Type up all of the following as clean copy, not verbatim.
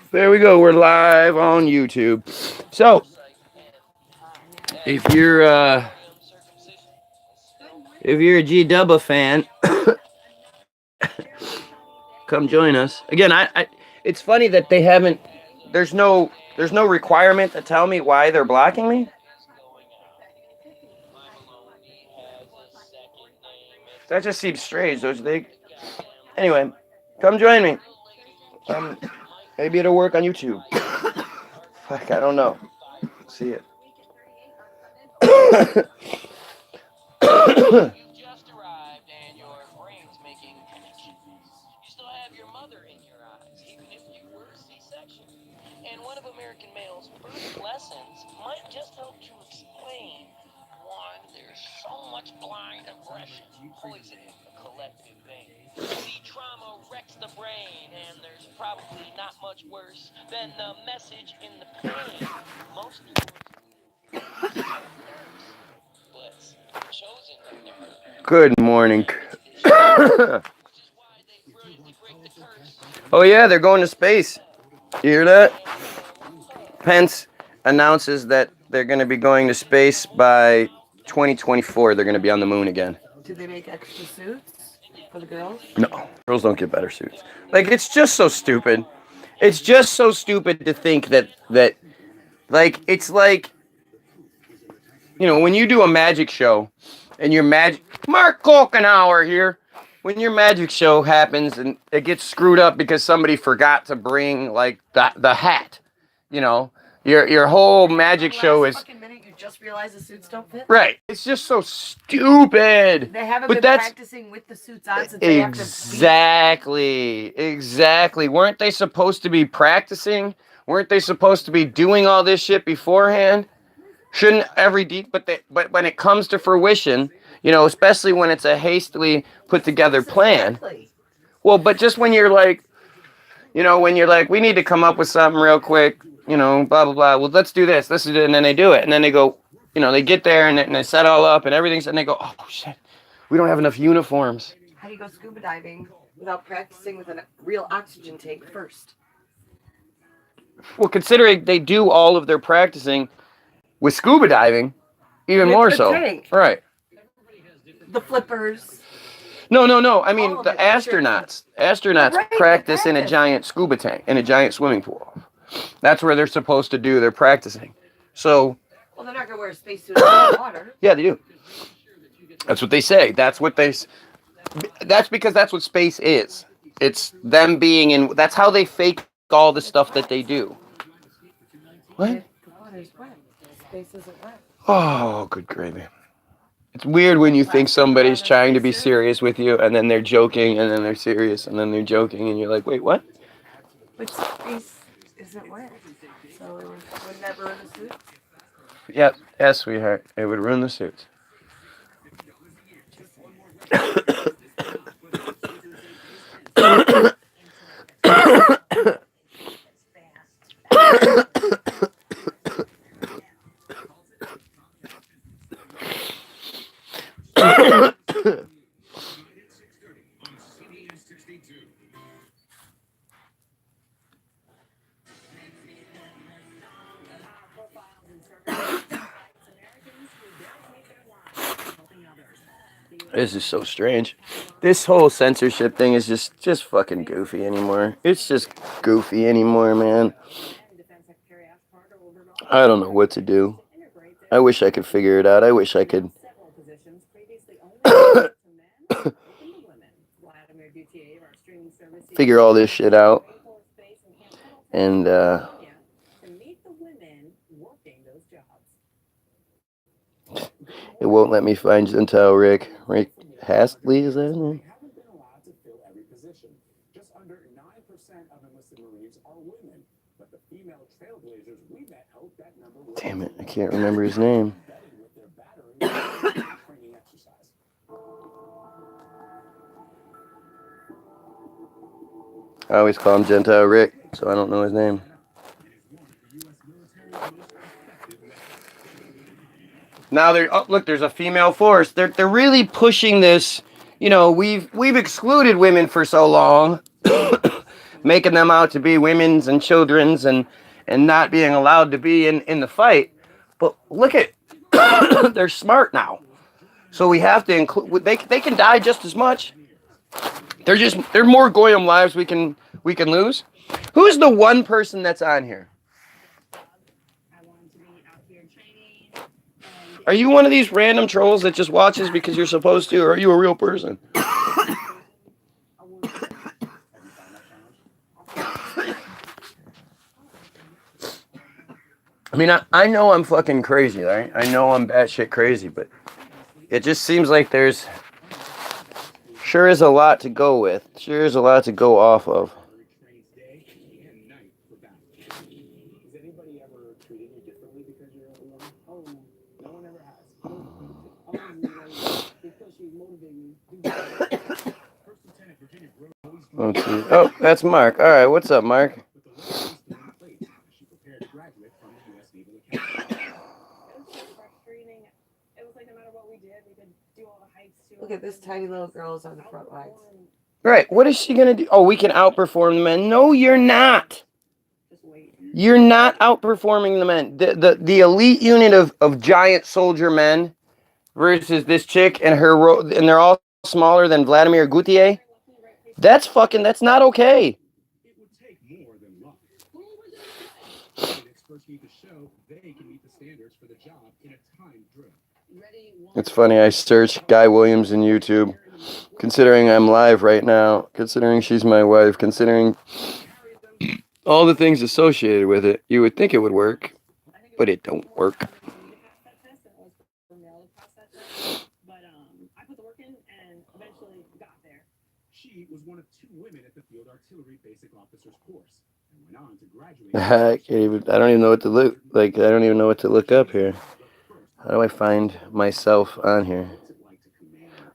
There we go. We're live on YouTube. So, if you're if you're a G Dubba fan, come join us. Again, it's funny that they haven't. There's no requirement to tell me why they're blocking me. That just seems strange. Anyway, come join me. Um, Maybe it'll work on YouTube. Fuck, I don't know. See it. Good morning. Oh yeah, they're going to space. You hear that? Pence announces that they're going to be going to space by 2024. They're going to be on the moon again. Do they make extra suits for the girls? No, girls don't get better suits. Like, it's just so stupid. It's just so stupid to think that like, it's like, when you do a magic show and your Mark Kolkenauer here, when your magic show happens and it gets screwed up because somebody forgot to bring like the hat, your whole magic show is Minute you just realize the suits don't fit. right. It's just so stupid. They haven't been practicing with the suits on since they have to Exactly. Weren't they supposed to be practicing? Weren't they supposed to be doing all this shit beforehand? Shouldn't but when it comes to fruition, especially when it's a hastily put together plan. Exactly. Well, but just when you're like, we need to come up with something real quick, blah blah blah. Well, let's do this. This is it, and then they do it, and then they go, they get there and they set all up and everything's, and they go, oh shit, we don't have enough uniforms. How do you go scuba diving without practicing with a real oxygen tank first? Well, considering they do all of their practicing with scuba diving, even more so. Tank. Right. The flippers. No. I mean, the astronauts. Astronauts practice in a giant scuba tank, in a giant swimming pool. That's where they're supposed to do their practicing. So. Well, they're not going to wear a spacesuit in the water. Yeah, they do. That's what they say. That's because that's what space is. It's them being in. That's how they fake all the stuff that they do. What? The water's wet. Space isn't wet. Oh, good gravy. It's weird when you think somebody's trying to be serious with you, and then they're joking, and then they're serious, and then they're joking, and you're like, wait, what? Which space isn't wet? So wouldn't that ruin the suit? Yep. Yes, sweetheart. It would ruin the suits. This is so strange. This whole censorship thing is just fucking goofy anymore. It's just goofy anymore, man. I don't know what to do. I wish I could figure it out. I wish I could figure all this shit out. And it won't let me find Gentile Rick. Rick Hastley, is that his name? Damn it, I can't remember his name. I always call him Gentile Rick, so I don't know his name. Now look, there's a female force. They're really pushing this. We've excluded women for so long making them out to be women's and children's and not being allowed to be in the fight. But look at, they're smart now. So we have to include, they can die just as much. They're more Goyim lives we can lose. Who's the one person that's on here? Are you one of these random trolls that just watches because you're supposed to, or are you a real person? I mean, I know I'm fucking crazy, right? I know I'm batshit crazy, but it just seems like there's sure is a lot to go with. Sure is a lot to go off of. Let's see. Oh, that's Mark. All right, what's up, Mark? Look at this tiny little girl's on the front lines. Right. What is she gonna do? Oh, we can outperform the men. No, you're not. You're not outperforming the men. The elite unit of giant soldier men versus this chick and her, and they're all smaller than Vladimir Gutier. That's not okay. It would take more than luck. Experts need to show they can meet the standards for the job in a timed drill. It's funny, I searched Guy Williams in YouTube, considering I'm live right now, considering she's my wife, considering all the things associated with it. You would think it would work, but it don't work. She was one of 2 women at the Field Artillery Basic Officers course and went on to graduate. I don't even know what to look like. I don't even know what to look up here. How do I find myself on here?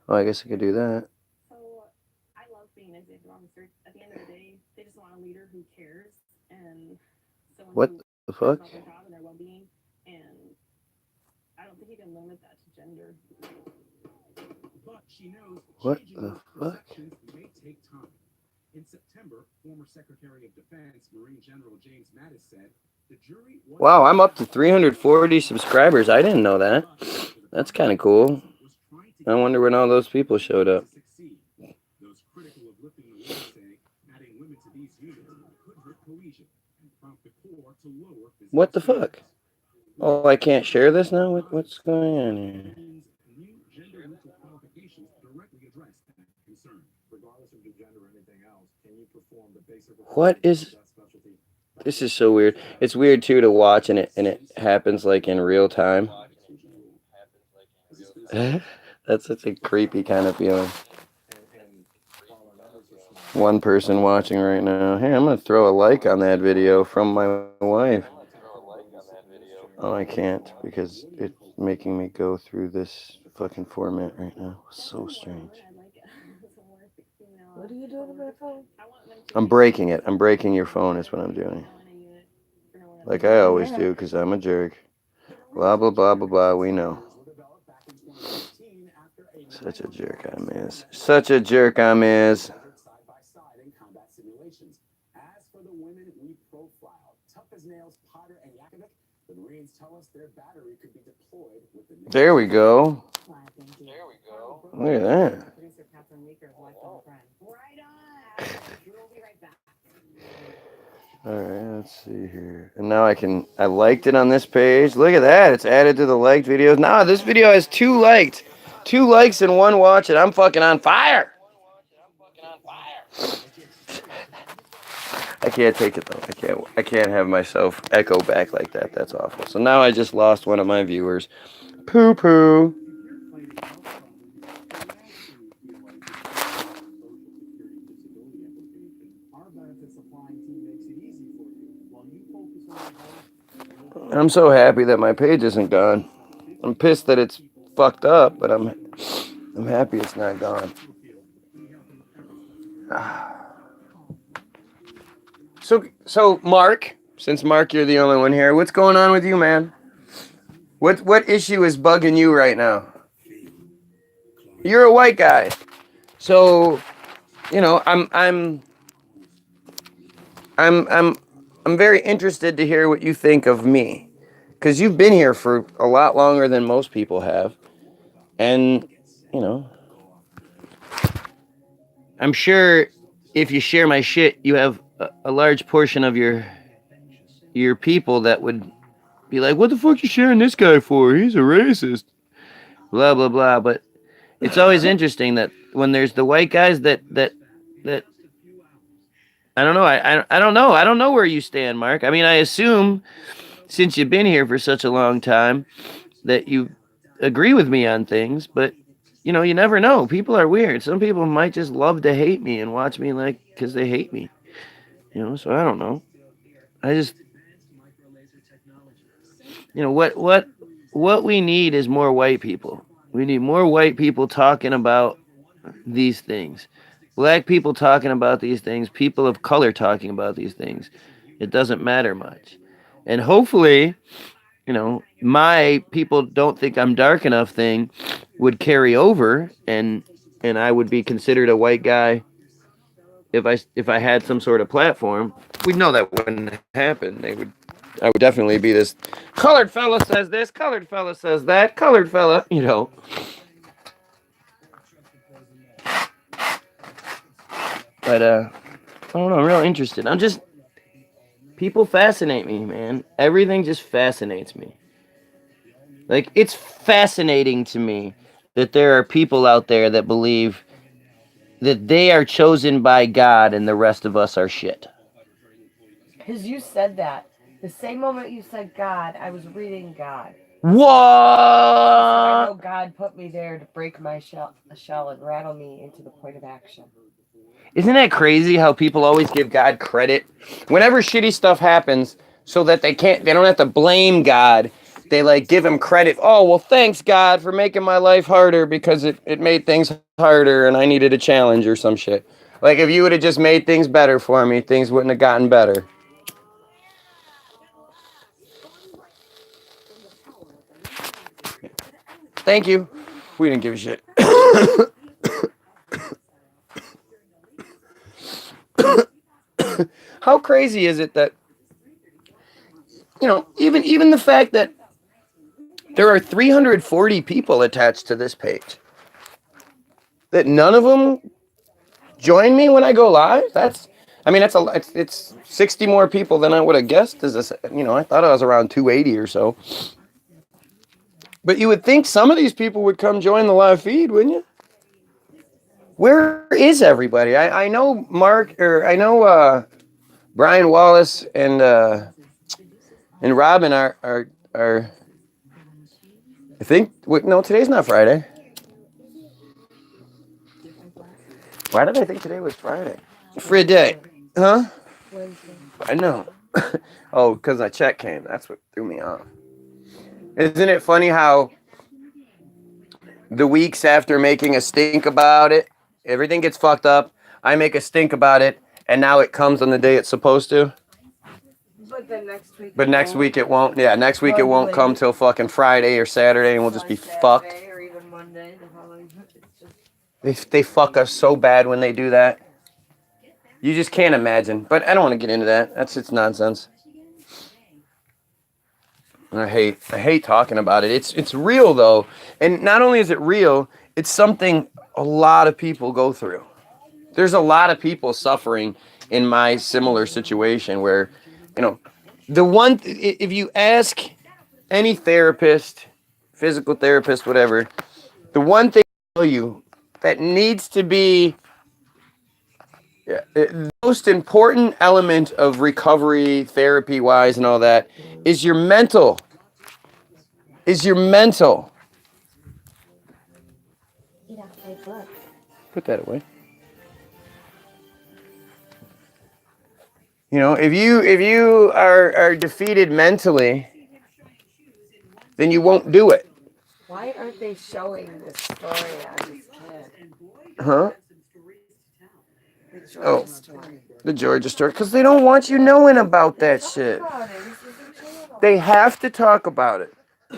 Oh, I guess I could do that. So I love being an executive officer. At the end of the day, they just want a leader who cares and someone What the fuck? about their job and their well-being. And I don't think you can limit that to gender. But she knows What changing the those fuck? perceptions may take time. In September, former Secretary of Defense Marine General James Mattis said the jury was Wow, I'm up to 340 subscribers. I didn't know that. That's kind of cool. I wonder when all those people showed up. Those critical of lifting the weight say adding women to these units could hurt cohesion and prompt the Corps to lower physical What the fuck? standards. Oh, I can't share this now? What's going on here? New gender-neutral qualifications directly address that concern. Regardless of the gender or anything else, can you perform the basic What is... This is so weird. It's weird too to watch and it happens like in real time. That's such a creepy kind of feeling. One person watching right now. Hey, I'm gonna throw a like on that video from my wife. Oh, I can't because it's making me go through this fucking format right now. So strange. What are you doing with my phone? I'm breaking it. I'm breaking your phone is what I'm doing. Like I always do because I'm a jerk. Blah, blah, blah, blah, blah. We know. Such a jerk I'm is. Such a jerk I'm is. Side by side in combat simulations. As for the women we profiled, tough as nails, Potter and Yakovic, the Marines tell us their battery could be deployed with the. There we go. There we go. Look at that. Producer Catherine Meeker, lifelong friend. Right on. We'll be right back. All right, let's see here. And now I liked it on this page. Look at that. It's added to the liked videos. Now this video has 2 liked. 2 likes and 1 watch, and I'm fucking on fire. I can't take it though. I can't have myself echo back like that. That's awful. So now I just lost one of my viewers. Poo poo. I'm so happy that my page isn't gone. I'm pissed that it's fucked up, but I'm happy it's not gone. So Mark, since Mark, you're the only one here, what's going on with you, man? What issue is bugging you right now? You're a white guy, so you know I'm I'm very interested to hear what you think of me, because you've been here for a lot longer than most people have, and you know, I'm sure if you share my shit, you have a large portion of your people that would be like, "What the fuck you sharing this guy for? He's a racist." Blah blah blah. But it's always interesting that when there's the white guys that I don't know. I don't know. I don't know where you stand, Mark. I mean, I assume since you've been here for such a long time that you agree with me on things, but you never know. People are weird. Some people might just love to hate me and watch me like because they hate me. So I don't know. I just what we need is more white people. We need more white people talking about these things. Black people talking about these things, people of color talking about these things. It doesn't matter much. And hopefully, my people don't think I'm dark enough thing would carry over and I would be considered a white guy if I had some sort of platform. We'd know that wouldn't happen. I would definitely be this colored fella says this, colored fella says that, colored fella. But I don't know, I'm real interested. People fascinate me, man. Everything just fascinates me. Like, it's fascinating to me that there are people out there that believe that they are chosen by God and the rest of us are shit. Because you said that. The same moment you said God, I was reading God. What? I know God put me there to break my shell and rattle me into the point of action. Isn't that crazy how people always give God credit? Whenever shitty stuff happens, so that they don't have to blame God, they give him credit. Oh, well, thanks God for making my life harder because it made things harder and I needed a challenge or some shit. Like, if you would have just made things better for me, things wouldn't have gotten better. Thank you. We didn't give a shit. How crazy is it that, even the fact that there are 340 people attached to this page, that none of them join me when I go live? It's 60 more people than I would have guessed. I thought I was around 280 or so. But you would think some of these people would come join the live feed, wouldn't you? Where is everybody? I know Brian Wallace and Robin are I think no, today's not Friday. Why did I think today was Friday? Friday, huh? Wednesday. I know. Oh, because my check came. That's what threw me off. Isn't it funny how the weeks after making a stink about it, everything gets fucked up. I make a stink about it, and now it comes on the day it's supposed to. But then next week. But next week it won't. Yeah, next week it won't come till fucking Friday or Saturday, and we'll just be fucked. Or even Monday. It's just... They fuck us so bad when they do that. You just can't imagine. But I don't want to get into that. It's nonsense. I hate talking about it. It's real though, and not only is it real, it's something a lot of people go through. There's a lot of people suffering in my similar situation where, if you ask any therapist, physical therapist, whatever, the one thing they'll tell you that needs to be the most important element of recovery, therapy-wise and all that, is your mental. Put that away. If you are defeated mentally, then you won't do it. Why aren't they showing this story on this kid? Huh? The Georgia story. The Georgia story. Because they don't want you knowing about that shit. They have to talk about it,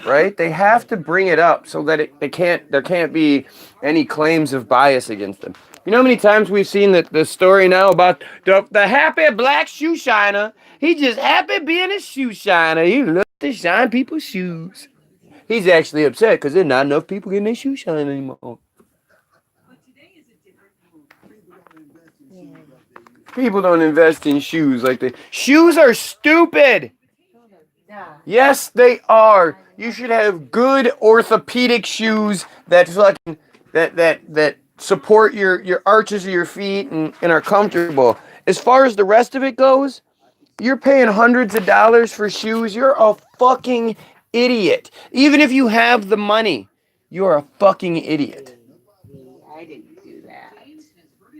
right? They have to bring it up so that there can't be any claims of bias against them. You know how many times we've seen the story now about the happy black shoe shiner? He just happy being a shoe shiner. He loves to shine people's shoes. He's actually upset because there's not enough people getting their shoes shined anymore. People don't invest in shoes like they. Shoes are stupid. Yeah. Yes, they are. You should have good orthopedic shoes that fucking that support your arches of your feet and are comfortable. As far as the rest of it goes, you're paying hundreds of dollars for shoes. You're a fucking idiot. Even if you have the money, you're a fucking idiot. I didn't do that.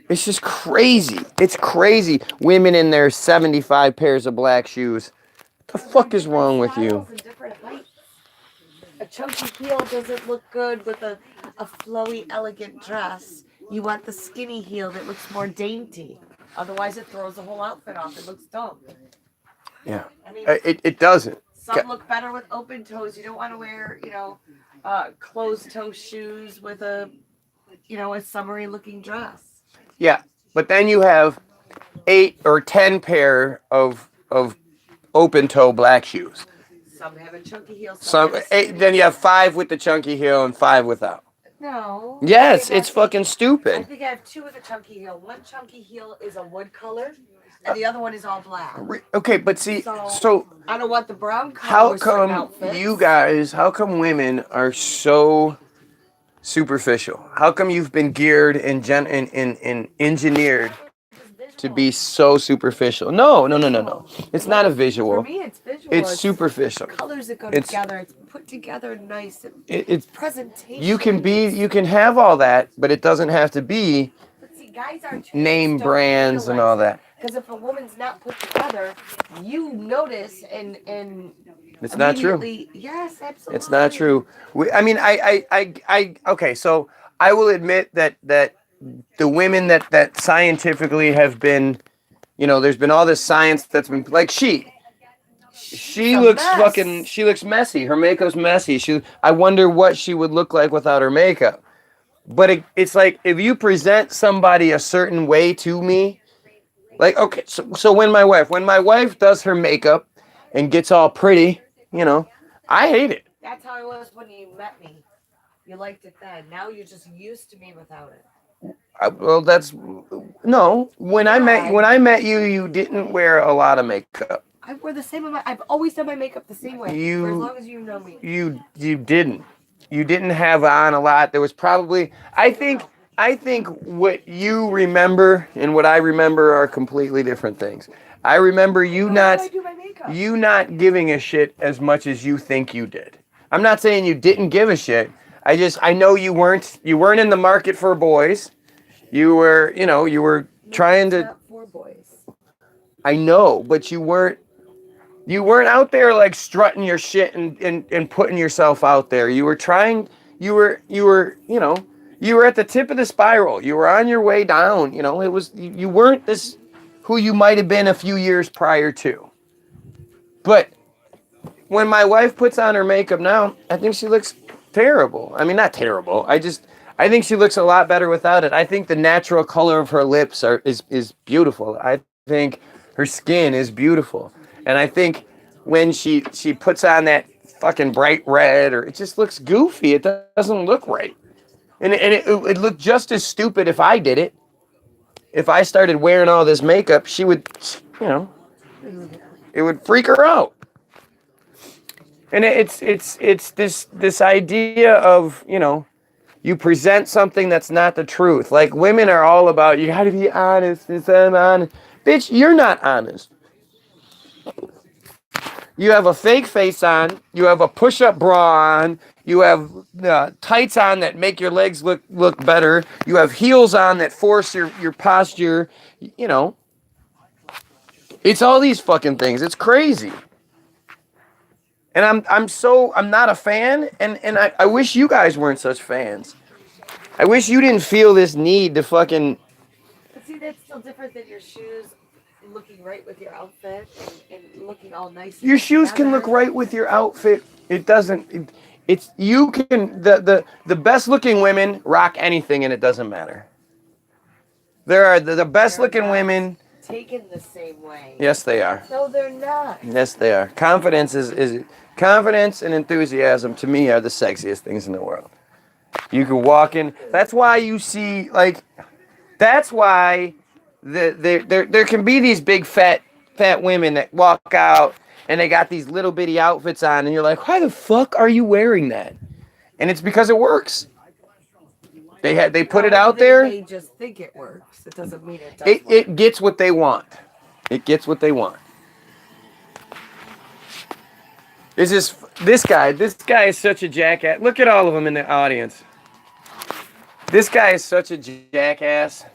It's just crazy. It's crazy. Women in their 75 pairs of black shoes. What the fuck is wrong with you? Styles and different heights. A chunky heel doesn't look good with a flowy, elegant dress. You want the skinny heel that looks more dainty. Otherwise, it throws the whole outfit off. It looks dumb. Yeah. I mean, It doesn't. some look better with open toes. You don't want to wear, closed toe shoes with a summery looking dress. Yeah. But then you have 8 or 10 pair of open toe black shoes. Some have a chunky heel. Then you have 5 with the chunky heel and 5 without. No. Yes, I think it's fucking I stupid. think I have 2 with a chunky heel. One chunky heel is a wood color, and the other one is all black. Okay, but see, so I don't want the brown color. how with certain come outfits. how come women are so superficial? How come you've been geared and engineered to be so superficial? No. It's not a For visual. me, it's visual. It's superficial. colors that go it's- together. It's put together nice. It's Presentation. you can have all that, but it doesn't have to be But see, guys aren't name brands and all that. Because if a woman's not put together, you notice and It's not true. immediately- Yes, absolutely. It's not true. Okay, so I will admit that the women that scientifically have been, there's been all this science that's been like she a looks mess. she looks messy. Her makeup's messy. I wonder what she would look like without her makeup. But it's like if you present somebody a certain way to me, like okay, so when my wife does her makeup and gets all pretty, I hate it. That's how it was when you met me. You liked it then. Now you're just used to me without it. When I met you, you didn't wear a lot of makeup. I wear the same amount. I've always done my makeup the same way. For as long as you know me. You didn't. You didn't have on a lot. There was probably I think what you remember and what I remember are completely different things. I remember you How do I do my makeup? not giving a shit as much as you think you did. I'm not saying you didn't give a shit. I know you weren't in the market for boys. You were trying to. Not for boys. I know, but you weren't out there like strutting your shit and putting yourself out there. You were trying, you were at the tip of the spiral. You were on your way down. It was, you weren't this who you might have been a few years prior to. But when my wife puts on her makeup now, I think she looks terrible. I mean, not terrible. I think she looks a lot better without it. I think the natural color of her lips is beautiful. I think her skin is beautiful. And I think when she puts on that fucking bright red, or it just looks goofy. It doesn't look right. And it looked just as stupid if I did it. If I started wearing all this makeup, she would, it would freak her out. And it's this idea of, you present something that's not the truth. Like women are all about, you gotta be honest. I'm honest. Bitch, you're not honest. You have a fake face on. You have a push-up bra on. You have tights on that make your legs look better. You have heels on that force your posture. It's all these fucking things. It's crazy. And I'm not a fan, and I wish you guys weren't such fans. I wish you didn't feel this need to fucking. But see, that's still different than your shoes looking right with your outfit and looking all nice. Your shoes can look right with your outfit. It doesn't. You can the best looking women rock anything and it doesn't matter. There are the best looking women. Taken the same way. Yes, they are. No, they're not. Yes, they are. Confidence is confidence and enthusiasm to me are the sexiest things in the world. You can walk in. That's why you see like. That's why there can be these big fat women that walk out and they got these little bitty outfits on and you're like, why the fuck are you wearing that? And it's because it works. They put it out there. They just think it works. It doesn't mean it does. It gets what they want. It gets what they want. This guy is such a jackass. Look at all of them in the audience. This guy is such a jackass.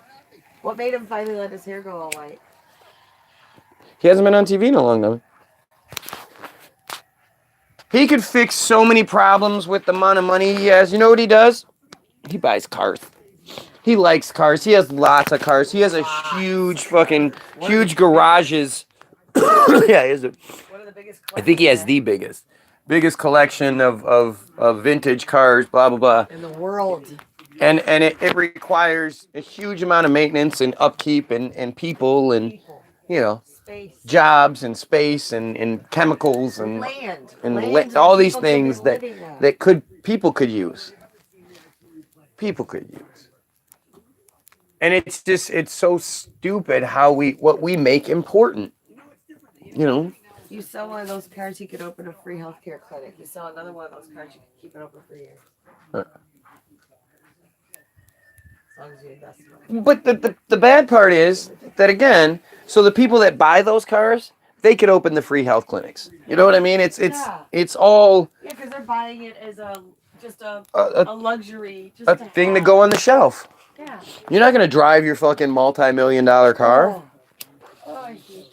What made him finally let his hair go all white? He hasn't been on TV in a long time. He could fix so many problems with the amount of money he has. You know what he does? He buys cars. He likes cars. He has lots of cars. He has a huge garages. Yeah, he has One of the biggest. I think he has the biggest collection of vintage cars, blah, blah, blah. In the world. And it requires a huge amount of maintenance and upkeep and people and, you know, Space. jobs and space and chemicals and Land. and all these things that people could use. People could use. And it's so stupid what we make important. You know? You sell one of those cars, you could open a free healthcare clinic. You sell another one of those cars, you can keep it open for years. As long as you invest in it. But the bad part is that, again, so the people that buy those cars, they could open the free health clinics. You know what I mean? It's all Yeah, because they're buying it as a luxury. Just a thing to go on the shelf. Yeah. You're not going to drive your fucking multi-million-dollar car. Oh, I see.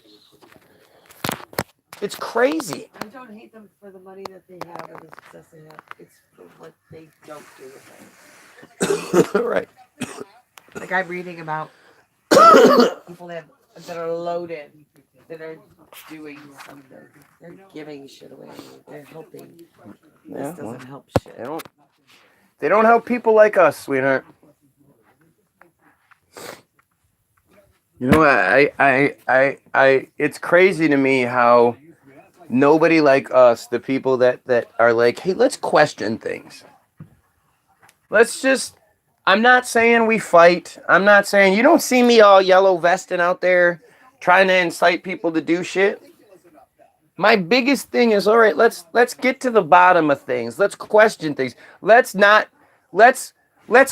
It's crazy. I don't hate them for the money that they have or the success they have. It's for what they don't do with it. Right. Like I'm reading about people that are loaded, that are doing something. They're giving shit away. They're helping. This doesn't help shit. They don't help people like us, sweetheart. You know, it's crazy to me how nobody like us, the people that are like, hey, let's question things. I'm not saying we fight. I'm not saying, you don't see me all yellow vesting out there trying to incite people to do shit. My biggest thing is, all right, let's get to the bottom of things. Let's question things. Let's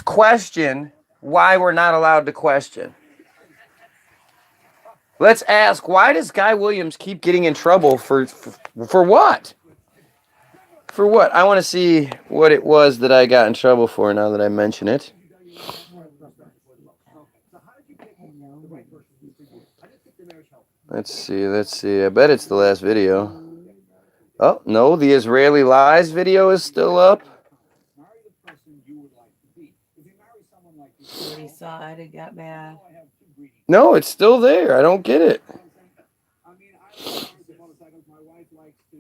question why we're not allowed to question. Let's ask, why does Guy Williams keep getting in trouble for what? For what? I want to see what it was that I got in trouble for now that I mention it. Let's see. I bet it's the last video. Oh, no, the Israeli Lies video is still up. When he saw it and got mad. No, it's still there. I don't get it. I mean, I love the motorcycles. My wife likes to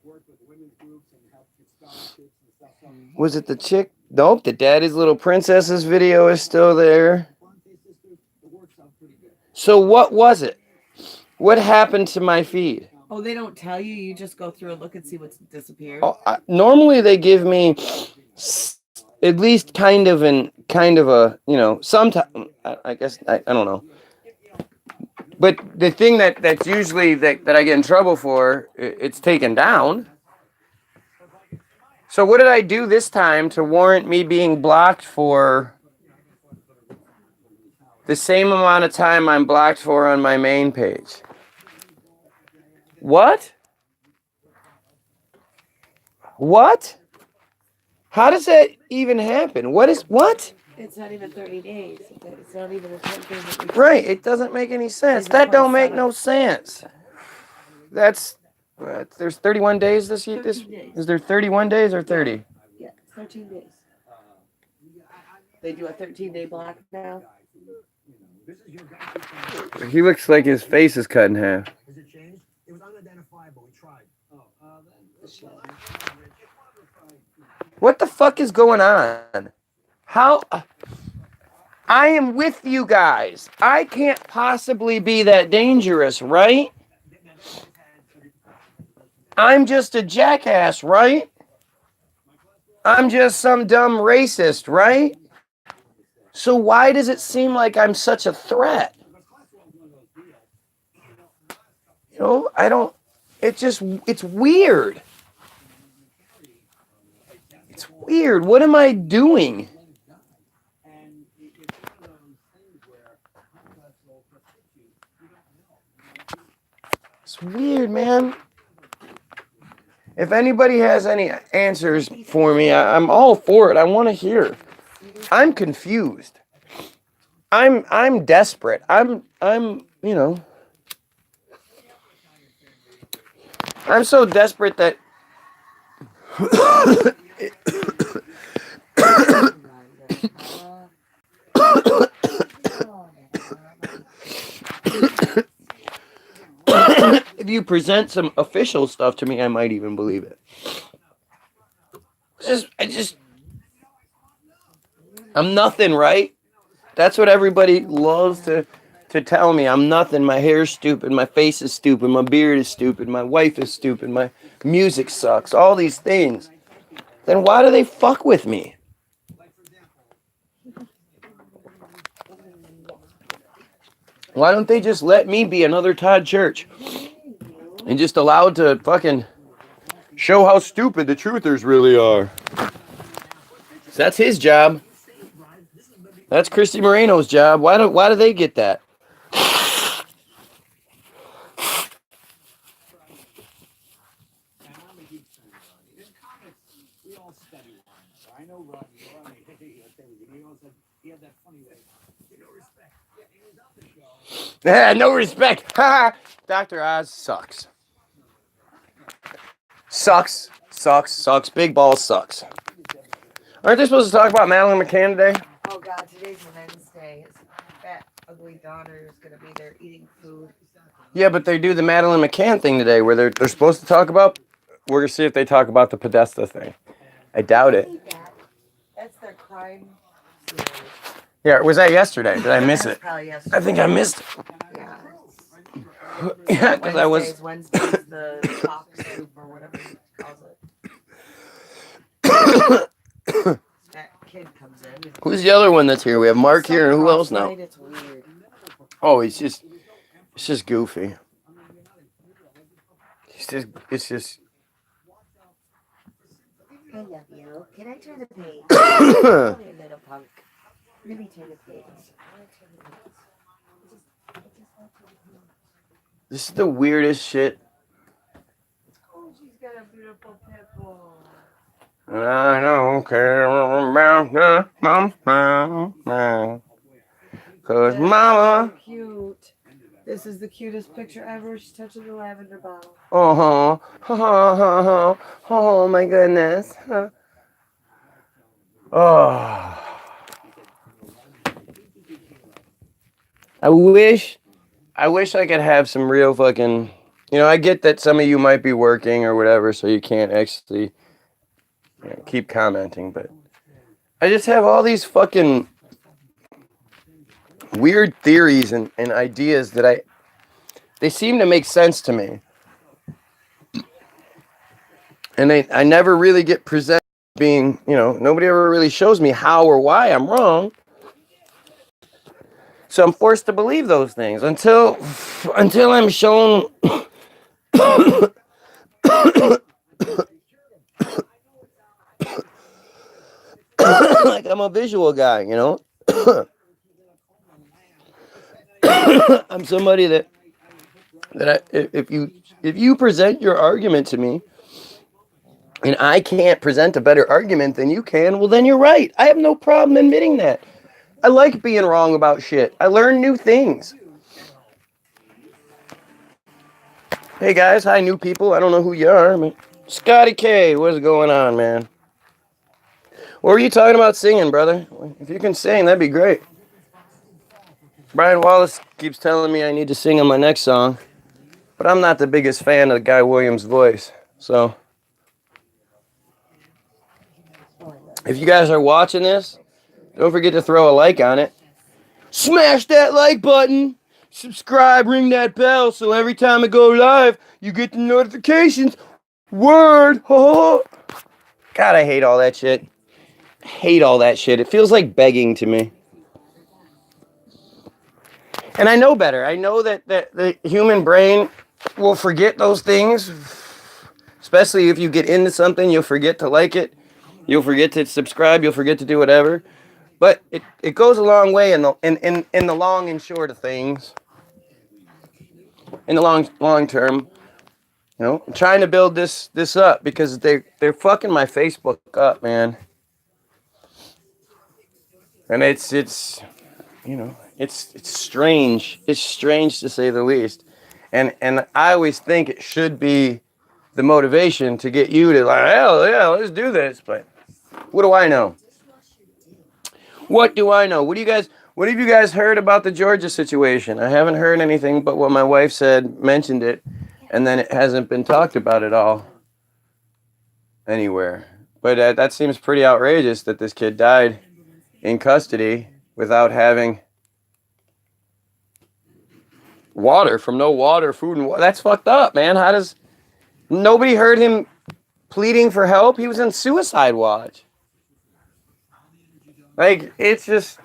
work with women's groups and help with scholarships and stuff. So Was it the chick? Nope, the Daddy's Little Princesses video is still there. So what was it? What happened to my feed? Oh, they don't tell you. You just go through and look and see what's disappeared. Oh, normally they give me at least kind of a, you know, sometimes, I guess, I don't know. But the thing that's usually that I get in trouble for, it's taken down. So what did I do this time to warrant me being blocked for the same amount of time I'm blocked for on my main page? What? What? How does that even happen? What? It's not even 30 days. It's not even a 10 days. Right, it doesn't make any sense. That don't make no sense. That's there's 31 days this year. Is there 31 days or 30? Yeah, 13 days. They do a 13-day block now. He looks like his face is cut in half. has it changed? It was unidentifiable. We tried. What the fuck is going on? How? I am with you guys. I can't possibly be that dangerous, right? I'm just a jackass, right? I'm just some dumb racist, right? So why does it seem like I'm such a threat? You know, I don't, it's weird. It's weird. What am I doing? It's weird, man. If anybody has any answers for me, I'm all for it. I want to hear. I'm confused. I'm desperate. You know, I'm so desperate that if you present some official stuff to me, I might even believe it. I'm nothing, right? That's what everybody loves to tell me. I'm nothing. My hair's stupid. My face is stupid. My beard is stupid. My wife is stupid. My music sucks. All these things. Then why do they fuck with me? Why don't they just let me be another Todd Church and just allowed to fucking show how stupid the truthers really are? That's his job. That's Christy Moreno's job. Why do they get that? Yeah, no respect. Dr. Oz sucks. Sucks. Big balls sucks. Aren't they supposed to talk about Madeline McCann today? Oh God, today's Wednesday. His fat, ugly daughter is gonna be there eating food. Yeah, but they do the Madeline McCann thing today where they're supposed to talk about. We're gonna see if they talk about the Podesta thing. I doubt it. That's their crime series. Yeah, was that yesterday? Did I miss it? Probably yesterday. I think I missed it. Yeah. Yeah, because I was. Wednesday's the talk soup or whatever he calls it. That kid comes in. Who's the other one that's here? We have Mark here, and who else now? It's weird. Oh, it's just goofy. It's just. I love you. Can I turn the page? Little punk. Let me turn the page. This is the weirdest shit. Oh, she's got a beautiful pimple. I don't care about the mama. Cause mama. So cute. This is the cutest picture ever. She's touching the lavender bottle. Oh my goodness. Oh. I wish I could have some real fucking, you know, I get that some of you might be working or whatever, so you can't actually, you know, keep commenting, but I just have all these fucking weird theories and ideas that they seem to make sense to me. And I never really get presented being, you know, nobody ever really shows me how or why I'm wrong. So I'm forced to believe those things until I'm shown like I'm a visual guy, you know. I'm somebody that if you present your argument to me and I can't present a better argument than you can, well then you're right. I have no problem admitting that. I like being wrong about shit. I learn new things. Hey guys, hi new people. I don't know who you are. I mean, Scotty K, what's going on, man? What were you talking about singing, brother? If you can sing, that'd be great. Brian Wallace keeps telling me I need to sing on my next song, but I'm not the biggest fan of Guy Williams' voice. So, if you guys are watching this, don't forget to throw a like on it. Smash that like button. Subscribe, ring that bell, so every time I go live, you get the notifications. Word. Oh. God, I hate all that shit. Hate all that shit. It feels like begging to me. And I know better. I know that the human brain will forget those things. Especially if you get into something, you'll forget to like it. You'll forget to subscribe. You'll forget to do whatever. But it goes a long way in the long and short of things. In the long term. You know, I'm trying to build this up because they're fucking my Facebook up, man. And it's you know, it's strange. It's strange to say the least. And I always think it should be the motivation to get you to like, hell yeah, let's do this. But what do I know? What do I know? What have you guys heard about the Georgia situation? I haven't heard anything but what my wife said, mentioned it, and then it hasn't been talked about at all anywhere. But that seems pretty outrageous that this kid died in custody without having water, from no water, food, and water. That's fucked up, man. How does nobody heard him pleading for help? He was in suicide watch. Like, it's just,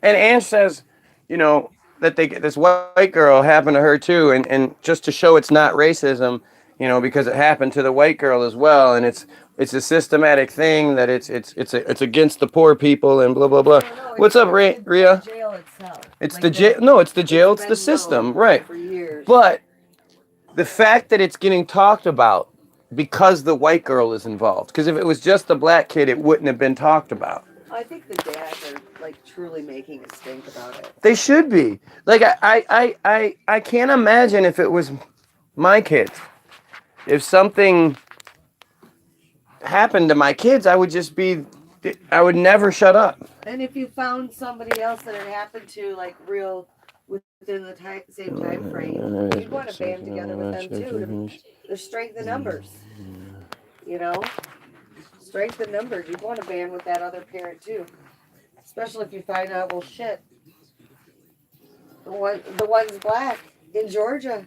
and Ange says, you know, that this white girl happened to her too, and just to show it's not racism, you know, because it happened to the white girl as well, and it's a systematic thing that it's against the poor people and blah blah blah. No, What's up, Rhea? The jail itself. It's Like the jail. No, it's the jail. It's been the system, known right? For years. But the fact that it's getting talked about because the white girl is involved. Because if it was just the black kid, it wouldn't have been talked about. I think the dads are like truly making a stink about it. They should be. Like I can't imagine if it was my kids. If something happened to my kids, I would never shut up. And if you found somebody else that it happened to, like real within the same time frame, you'd want to band together with them too. To strength in numbers. You know, strength in numbers. You'd want to band with that other parent too, especially if you find out, well, shit, the one's black in Georgia.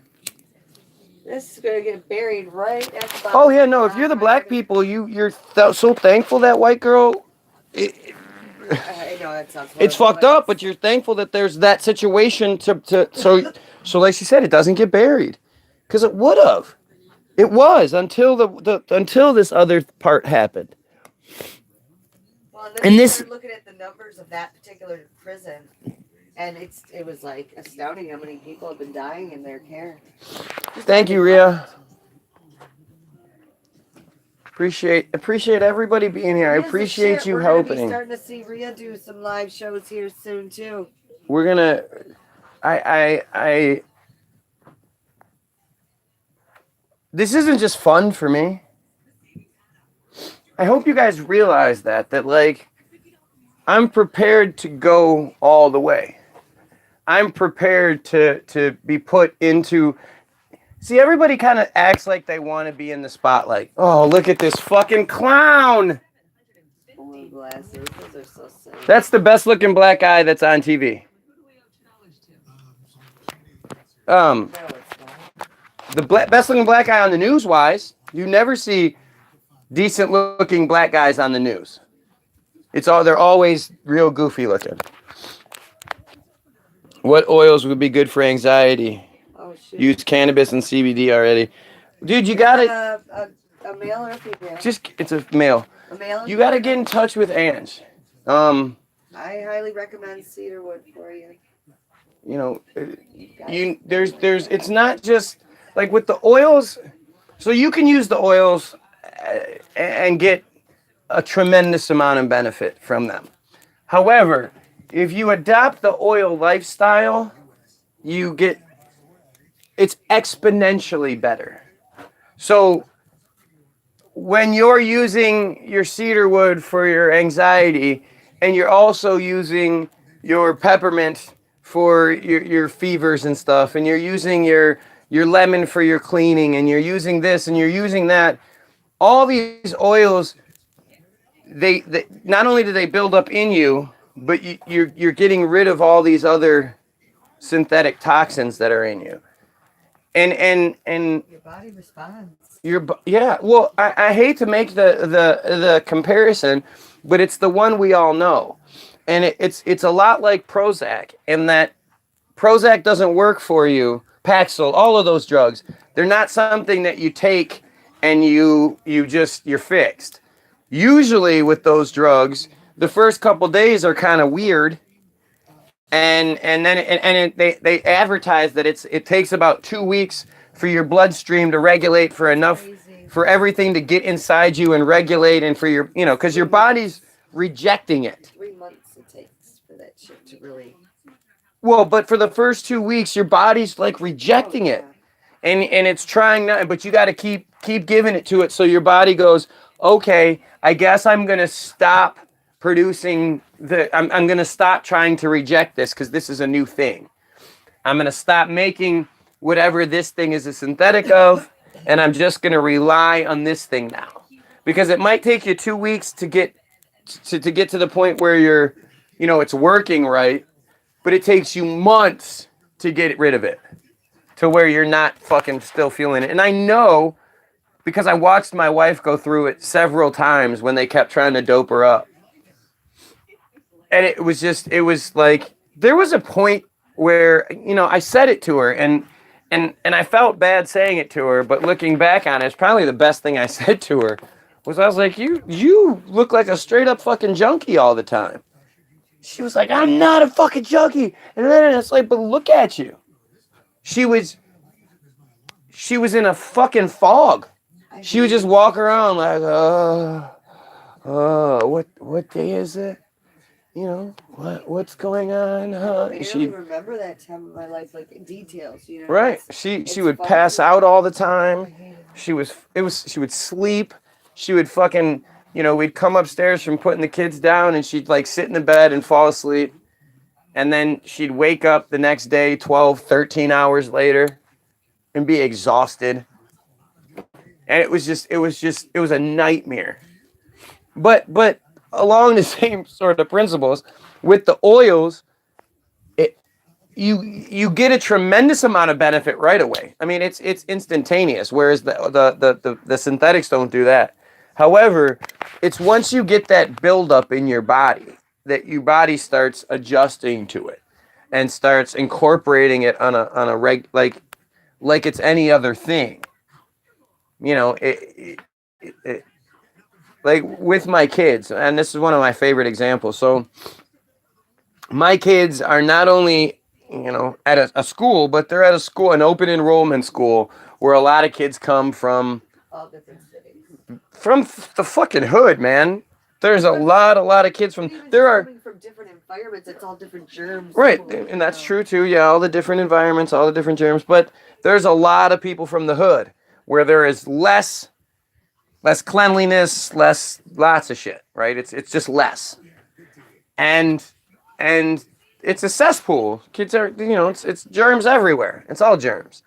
This is gonna get buried right at the bottom. Oh yeah, no. If you're the black people, you're so thankful that white girl. I know that sounds. It's horrible, fucked up, but you're thankful that there's that situation so like she said, it doesn't get buried, because it would have. It was until until this other part happened. Well, And and this- started looking at the numbers of that particular prison, and it was like astounding how many people have been dying in their care. Thank you, Rhea. Appreciate everybody being here. I Yes, appreciate shit, you we're gonna be helping. starting to see Rhea do some live shows here soon too. We're gonna. This isn't just fun for me. I hope you guys realize that like, I'm prepared to go all the way. I'm prepared to be put into. See, everybody kind of acts like they want to be in the spotlight. Oh, look at this fucking clown. Blue glasses, those are so silly. That's the best looking black guy that's on TV. No, it's not. The best looking black guy on the Newswise. You never see decent looking black guys on the news. They're always real goofy looking. What oils would be good for anxiety? Oh shit. Use cannabis and CBD already. Dude, you gotta A male or a female? it's a male. A male. You gotta get in touch with Ange. I highly recommend cedarwood for you. You know, there's it's not just like with the oils. So you can use the oils and get a tremendous amount of benefit from them. However, if you adopt the oil lifestyle, it's exponentially better. So when you're using your cedarwood for your anxiety, and you're also using your peppermint for your fevers and stuff, and you're using your lemon for your cleaning, and you're using this and you're using that, all these oils, they not only do they build up in you, but you're getting rid of all these other synthetic toxins that are in you. And Your body responds. yeah, well, I hate to make the comparison, but it's the one we all know. And it's a lot like Prozac, in that Prozac doesn't work for you. Paxil, all of those drugs, they're not something that you take and you're fixed. Usually with those drugs, the first couple days are kind of weird, and then they advertise that it takes about 2 weeks for your bloodstream to regulate, for enough Crazy. for everything to get inside you and regulate, and for your, because your body's rejecting it. 3 months it takes for that shit to really. Well, but for the first 2 weeks, your body's like rejecting it, and it's trying not. But you got to keep giving it to it, so your body goes, okay, I guess I'm gonna stop producing I'm gonna stop trying to reject this, because this is a new thing. I'm gonna stop making whatever this thing is a synthetic of, and I'm just gonna rely on this thing now, because it might take you 2 weeks to get to the point where you're, it's working right. But it takes you months to get rid of it, to where you're not fucking still feeling it. And I know, because I watched my wife go through it several times when they kept trying to dope her up. And it was like, there was a point where, I said it to her, and I felt bad saying it to her, but looking back on it, it's probably the best thing I said to her, was I was like, you look like a straight up fucking junkie all the time. She was like, I'm not a fucking junkie. And then it's like, but look at you. She was in a fucking fog. She would just walk around like, what day is it? What's going on? I She don't remember that time of my life, like in details. right. She would pass out all the time. She would sleep. She would fucking, we'd come upstairs from putting the kids down, and she'd like sit in the bed and fall asleep. And then she'd wake up the next day 12, 13 hours later and be exhausted. And it was a nightmare. But along the same sort of principles, with the oils, you get a tremendous amount of benefit right away. I mean, it's instantaneous, whereas the synthetics don't do that. However, it's once you get that buildup in your body that your body starts adjusting to it and starts incorporating it on a like it's any other thing. Like with my kids, and this is one of my favorite examples. So my kids are not only, at a school, but they're at a school, an open enrollment school, where a lot of kids come from All different cities. from the fucking hood, man. There's a lot of kids from Coming from different environments. It's all different germs. right, too, and that's true too. Yeah, all the different environments, all the different germs, but there's a lot of people from the hood where there is less cleanliness, lots of shit, right? It's just less, and it's a cesspool. Kids are, it's germs everywhere. It's all germs,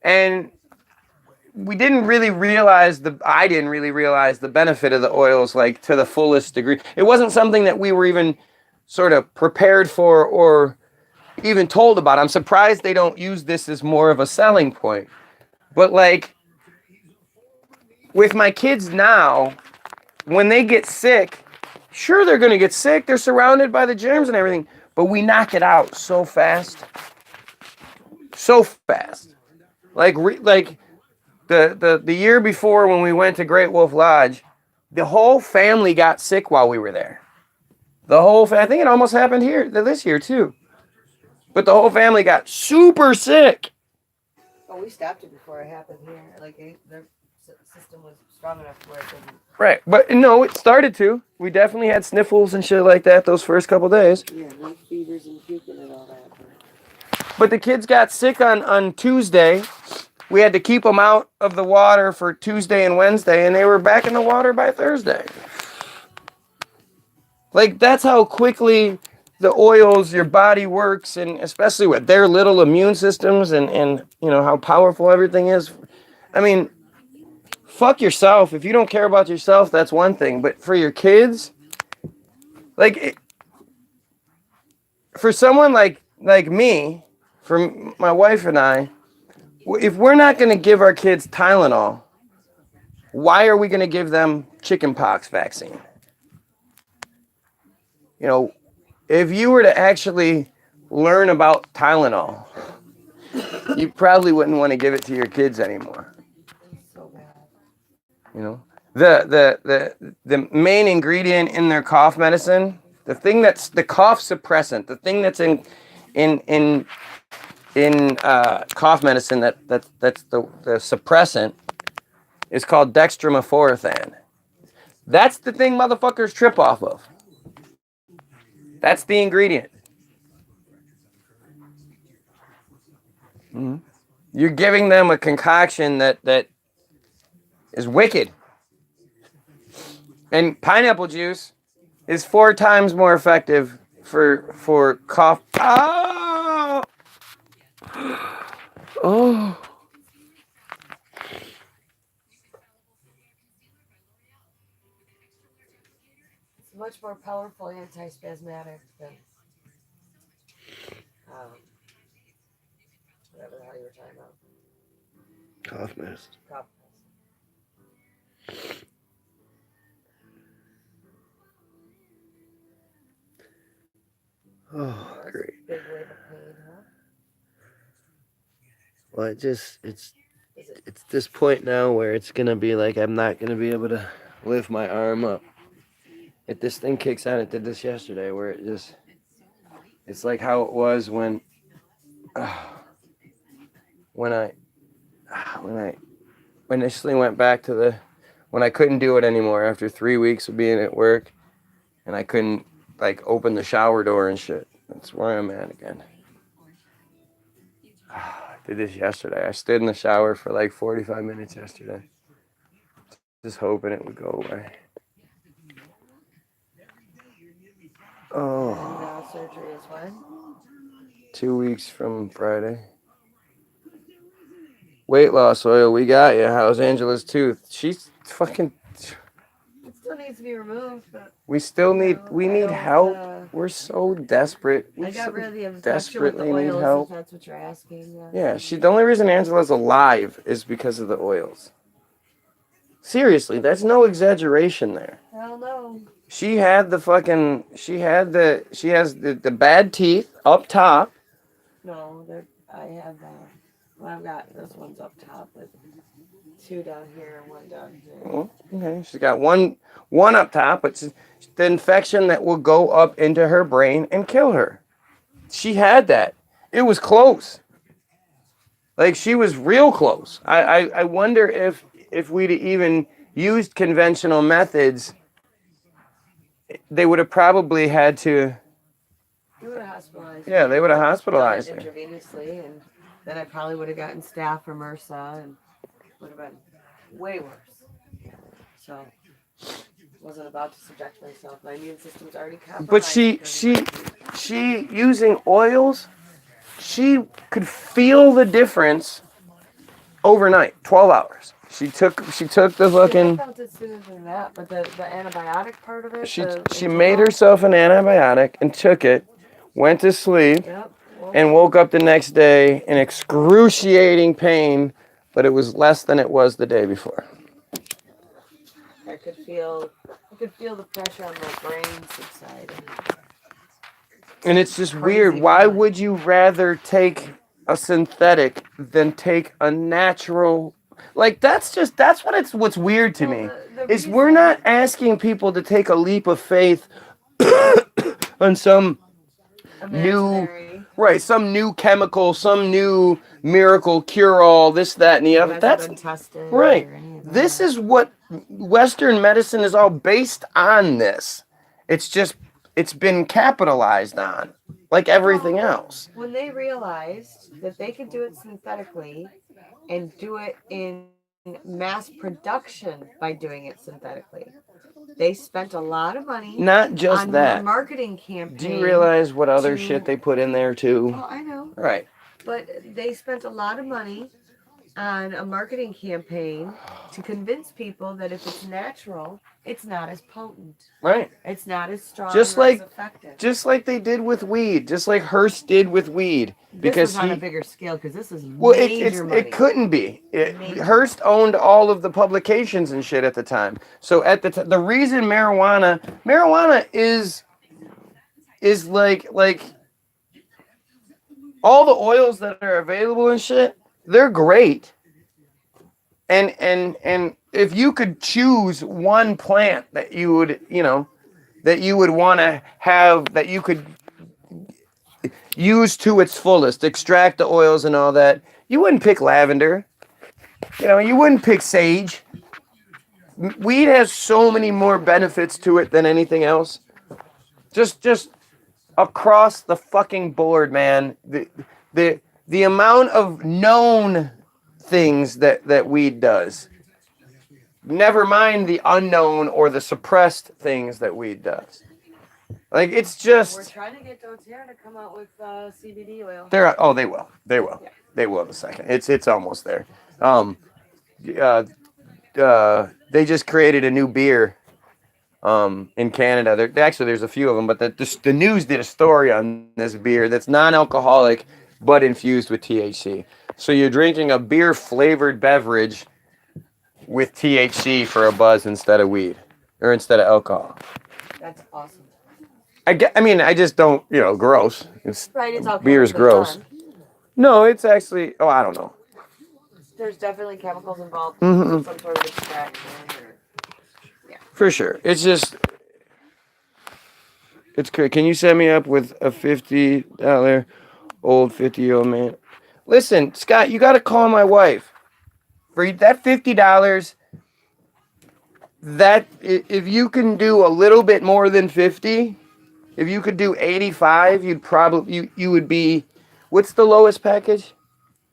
and I didn't really realize the benefit of the oils, like, to the fullest degree. It wasn't something that we were even sort of prepared for or even told about. I'm surprised they don't use this as more of a selling point. But like with my kids now, when they get sick, sure, they're going to get sick. They're surrounded by the germs and everything, but we knock it out so fast. So fast. Like the year before, when we went to Great Wolf Lodge, the whole family got sick while we were there. I think it almost happened here this year too. But the whole family got super sick. Oh, we stopped it before it happened here. Like, their system was strong enough where it didn't. Right, but no, it started to. We definitely had sniffles and shit like that those first couple days. Yeah, no fevers and puking and all that. But the kids got sick on Tuesday. We had to keep them out of the water for Tuesday and Wednesday, and they were back in the water by Thursday. Like, that's how quickly the oils, your body works, and especially with their little immune systems and how powerful everything is. I mean, fuck yourself. If you don't care about yourself, that's one thing. But for your kids, like, for someone like me, for my wife and I, if we're not going to give our kids Tylenol, why are we going to give them chickenpox vaccine? You know, if you were to actually learn about Tylenol, you probably wouldn't want to give it to your kids anymore. So bad. You know, the main ingredient in their cough medicine, the thing that's the cough suppressant, the thing that's in cough medicine that's the suppressant is called dextromethorphan. That's the thing motherfuckers trip off of. That's the ingredient. Mm-hmm. You're giving them a concoction that is wicked. And pineapple juice is 4 times more effective for cough. Oh! Oh. It's much more powerful antispasmodic than whatever the hell you were talking about. Cough mist. Cough. Oh, great. Big wave of pain, huh? Well, it's Is it? this point now where it's gonna be like I'm not gonna be able to lift my arm up. If this thing kicks on, it did this yesterday, where it's like how it was when I initially went back to when I couldn't do it anymore after 3 weeks of being at work, and I couldn't like open the shower door and shit. That's where I'm at again. I did this yesterday. I stood in the shower for like 45 minutes yesterday, just hoping it would go away. Oh. And surgery is when? 2 weeks from Friday. Weight loss oil, we got you. How's Angela's tooth? She's fucking. It still needs to be removed, but We still need. We need help. We're so desperate. I We got so rid of the infection with the desperately need oils, help. if that's what you're asking. Yeah, the only reason Angela's alive is because of the oils. Seriously, that's no exaggeration there. Hell no. She has the bad teeth up top. No, I have, well, I've got, this one's up top, but 2 down here and 1 down here. Oh, okay, she's got one up top, but it's the infection that will go up into her brain and kill her. She had that. It was close. Like, she was real close. I wonder if we'd even used conventional methods, they would have probably had to. You would have hospitalized. Yeah, they would have hospitalized her. Intravenously, and then I probably would have gotten staph from MRSA, and would have been way worse. So, wasn't about to subject myself. My immune system's already compromised. But she using oils, she could feel the difference overnight, 12 hours. She took the fucking. I felt it sooner than that, but the antibiotic part of it. She made herself an antibiotic and took it, went to sleep, Yep. Well, and woke up the next day in excruciating pain, but it was less than it was the day before. I could feel the pressure on my brain subsiding. And it's just Crazy weird. Why feeling. would you rather take a synthetic than take a natural? Like what's weird to me. Is we're not asking people to take a leap of faith on some some new chemical, some new miracle cure-all, this, that, and the other. That's been tested right. or any of that. This is what Western medicine is all based on. It's been capitalized on, like everything else. When they realized that they could do it synthetically and do it in mass production by doing it synthetically, they spent a lot of money Not just on that. a marketing campaign. Do you realize what other shit they put in there too? Oh, I know. Right. But they spent a lot of money on a marketing campaign to convince people that if it's natural, it's not as potent. Right. It's not as strong. Just or like- as effective. Just like they did with weed. Just like Hearst did with weed. This Because was on a he... bigger scale because this is Well, major money. it couldn't be. Major. Hearst owned all of the publications and shit at the time. So at the reason marijuana is like all the oils that are available and shit, they're great. And if you could choose one plant that you would, that you would want to have, that you could use to its fullest, extract the oils and all that, you wouldn't pick lavender. You wouldn't pick sage. Weed has so many more benefits to it than anything else. Just across the fucking board, man. The amount of known things that weed does. Never mind the unknown or the suppressed things that weed does. Like, it's We're just... trying to get doTERRA to come out with CBD oil. They will. They will. Yeah. They will in a second. It's almost there. They just created a new beer in Canada. There's a few of them, but the news did a story on this beer that's non-alcoholic but infused with THC. So you're drinking a beer-flavored beverage with THC for a buzz instead of weed or instead of alcohol. That's awesome. I just don't, gross. Right, it's all Beer's chemically gross. done. No, it's actually, I don't know. There's definitely chemicals involved. Mhm. Some sort of extraction. For sure. It's just, it's crazy. Can you set me up with a $50 old 50-year-old man? Listen, Scott, you got to call my wife. For that $50, if you can do a little bit more than 50, if you could do 85, you would be, what's the lowest package?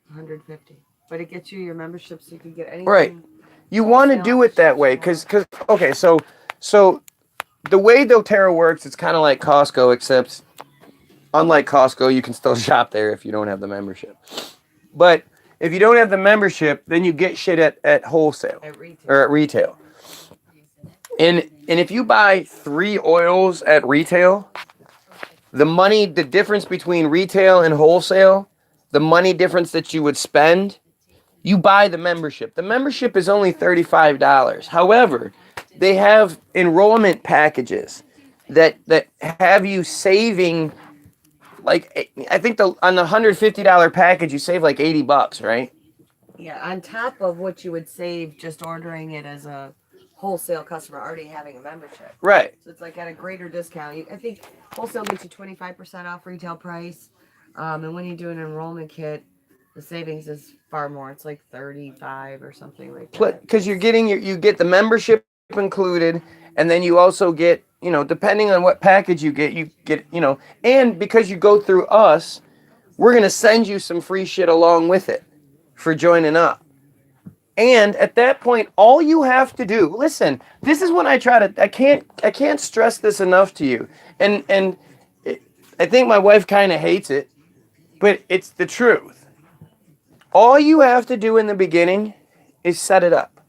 150. But it gets you your membership so you can get anything. Right. You want to do it that way because okay, so the way doTERRA works, it's kind of like Costco, except unlike Costco, you can still shop there if you don't have the membership. But if you don't have the membership, then you get shit at wholesale At retail. or at retail. And if you buy 3 oils at retail, the difference between retail and wholesale, the money difference that you would spend, you buy the membership. The membership is only $35. However, they have enrollment packages that have you saving, like, I think on the $150 package, you save like $80, right? Yeah, on top of what you would save just ordering it as a wholesale customer already having a membership. Right. So it's like at a greater discount. I think wholesale gets you 25% off retail price. And when you do an enrollment kit, the savings is far more. It's like 35 or something like that. Because you get the membership included, and then you also get, depending on what package you get, and because you go through us, we're going to send you some free shit along with it for joining up. And at that point, all you have to do, listen, this is when I can't stress this enough to you. And I think my wife kind of hates it, but it's the truth. All you have to do in the beginning is set it up.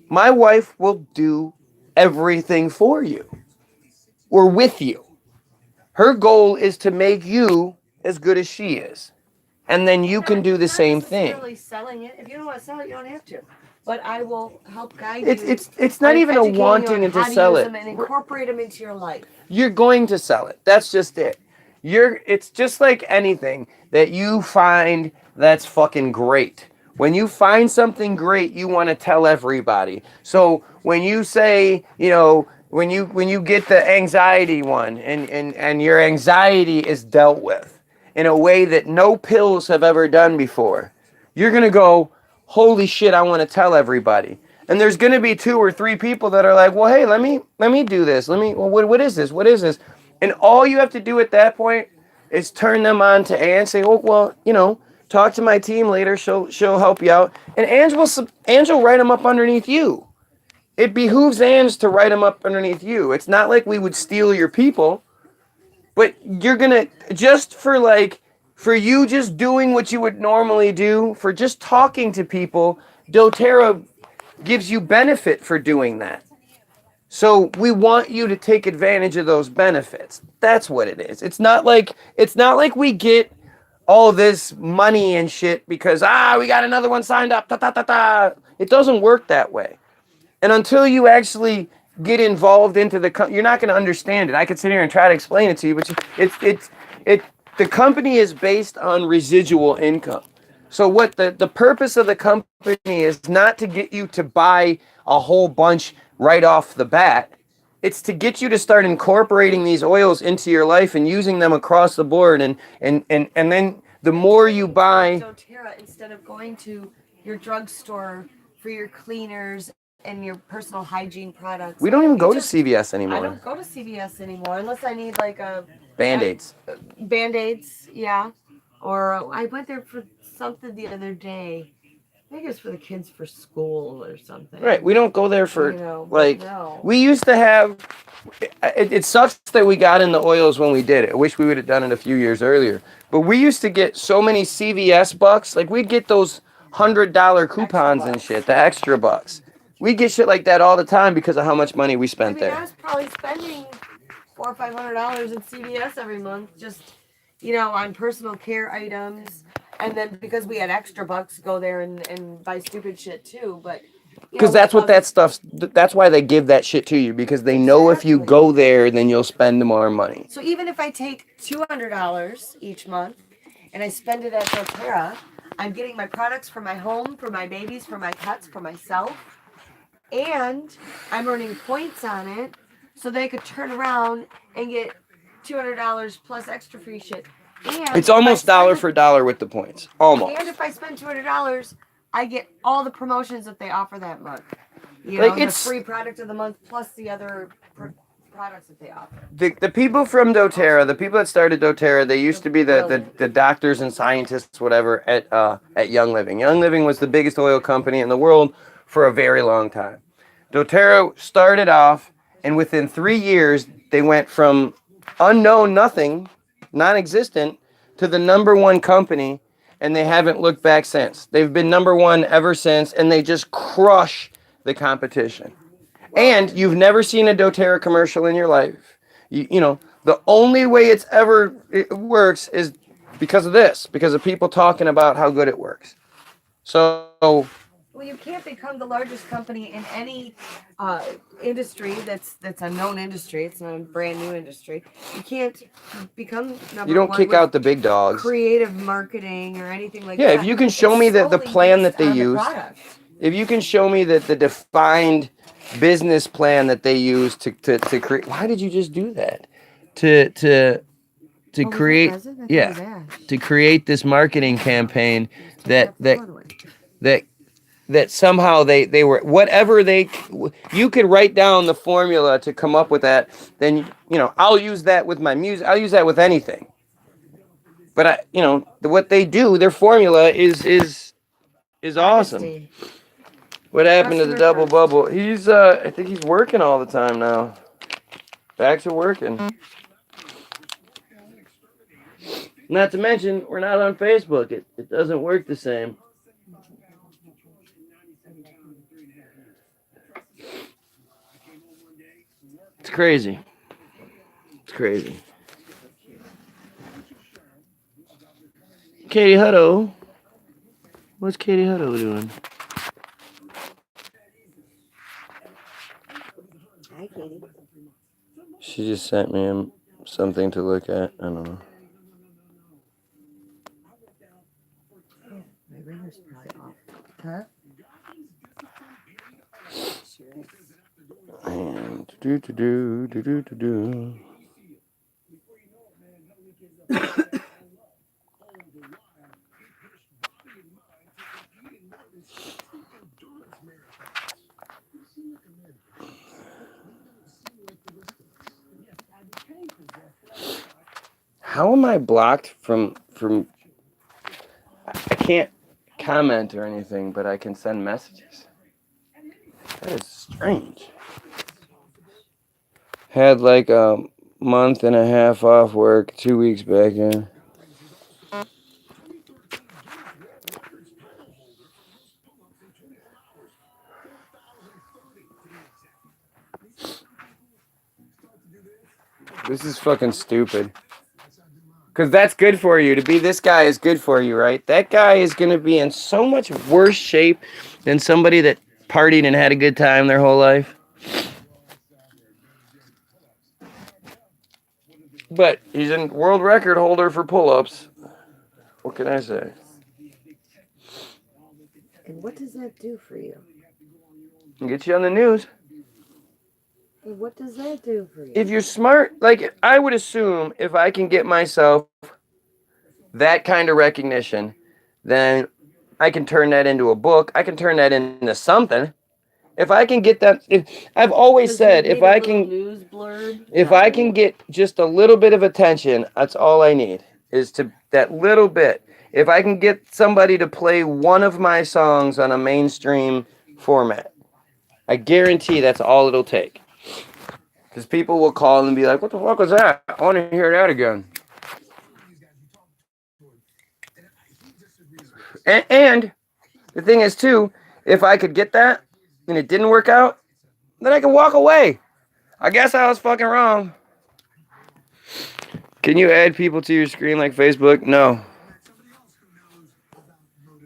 My wife will do everything for you or with you. Her goal is to make you as good as she is. And then you can do the same thing. Not necessarily selling it. If you don't want to sell it, you don't have to. But I will help guide It's you. it's not on even a educating you wanting on and to how sell use it. them and incorporate them into your life. You're going to sell it. That's just it. It's just like anything that you find that's fucking great. When you find something great, you want to tell everybody. So when you say, when you get the anxiety one and your anxiety is dealt with in a way that no pills have ever done before, you're going to go, holy shit, I want to tell everybody. And there's going to be 2 or 3 people that are like, well, hey, let me do this. What is this? What is this? And all you have to do at that point is turn them on to Ange, say, oh, well, talk to my team later. She'll help you out. And Ange will write them up underneath you. It behooves Ange to write them up underneath you. It's not like we would steal your people. But you're going to, just for you just doing what you would normally do, for just talking to people, doTERRA gives you benefit for doing that. So we want you to take advantage of those benefits. That's what it is. It's not like we get all this money and shit because we got another one signed up. Ta ta ta ta. It doesn't work that way. And until you actually get involved into you're not going to understand it. I could sit here and try to explain it to you, but the company is based on residual income. So what the purpose of the company is not to get you to buy a whole bunch right off the bat. It's to get you to start incorporating these oils into your life and using them across the board. And then the more you buy, doTERRA instead of going to your drugstore for your cleaners and your personal hygiene products. we don't even You go to just- CVS I anymore. don't go to CVS anymore unless I need like a Band-Aids. Band-Aids, yeah. Or I went there for something the other day. I think it's for the kids for school or something. Right. We don't go there for no. we used to have. It sucks that we got in the oils when we did it. I wish we would have done it a few years earlier. But we used to get so many CVS bucks. Like we'd get those $100 coupons and shit, the extra bucks. We get shit like that all the time because of how much money we I spent mean, I there. was probably spending $400 or $500 at CVS every month, just on personal care items, and then because we had extra bucks, go there and buy stupid shit too. But Because that's what that stuff's. That's why they give that shit to you because they know if you Exactly. go there, then you'll spend more money. So even if I take $200 each month and I spend it at doTERRA, I'm getting my products for my home, for my babies, for my pets, for myself, and I'm earning points on it, so they could turn around and get $200 plus extra free shit. And It's if I almost dollar spend- for dollar with the points. Almost. And if I spend $200, I get all the promotions that they offer that month. Like, the it's- free product of the month plus the other products that they offer. The people from doTERRA, the people that started doTERRA, they used to be the doctors and scientists, whatever, at Young Living. Young Living was the biggest oil company in the world for a very long time. doTERRA started off, and within 3 years, they went from unknown, nothing, non-existent, to the #1 company, and they haven't looked back since. They've been #1 ever since, and they just crush the competition. And you've never seen a doTERRA commercial in your life. The only way it works is because of this, because of people talking about how good it works. So Well, you can't become the largest company in any industry that's a known industry. It's not a brand new industry. You can't become number you don't one kick with out the big dogs. creative marketing or anything like Yeah, that. if you can show It's me the solely plan that based they on the use, product. if you can show me that the defined business plan that they use to create, why did you just do that? To Oh, was that create, present? I thought it yeah, was Ash. to create this marketing campaign that Throw it away. that somehow they were whatever you could write down the formula to come up with that, then I'll use that with my music, I'll use that with anything. But what they do, their formula is awesome. Honesty. What happened to the Customer double first. bubble? He's I think he's working all the time now. Back to working. Not to mention, we're not on Facebook. It doesn't work the same. It's crazy. It's crazy. Katie Hutto. What's Katie Hutto doing? Hi, Katie. She just sent me something to look at. I don't know. My ringer's probably off. Huh? And do. How am I blocked from? I can't comment or anything, but I can send messages. That is strange. Had like a month and a half off work, 2 weeks back in. This is fucking stupid. Because that's good for you. To be this guy is good for you, right? That guy is going to be in so much worse shape than somebody that partied and had a good time their whole life. But he's a world record holder for pull-ups. What can I say? And what does that do for you? Get you on the news. And what does that do for you? If you're smart, like I would assume if I can get myself that kind of recognition, then I can turn that into a book. I can turn that into something. If I can get that, I've always said, if I can, news blurb, if I can get just a little bit of attention, that's all I need is to that little bit. If I can get somebody to play one of my songs on a mainstream format, I guarantee that's all it'll take. Because people will call and be like, what the fuck was that? I want to hear that again. And the thing is, too, if I could get that and it didn't work out, then I can walk away. I guess I was fucking wrong. Can you add people to your screen like Facebook? No.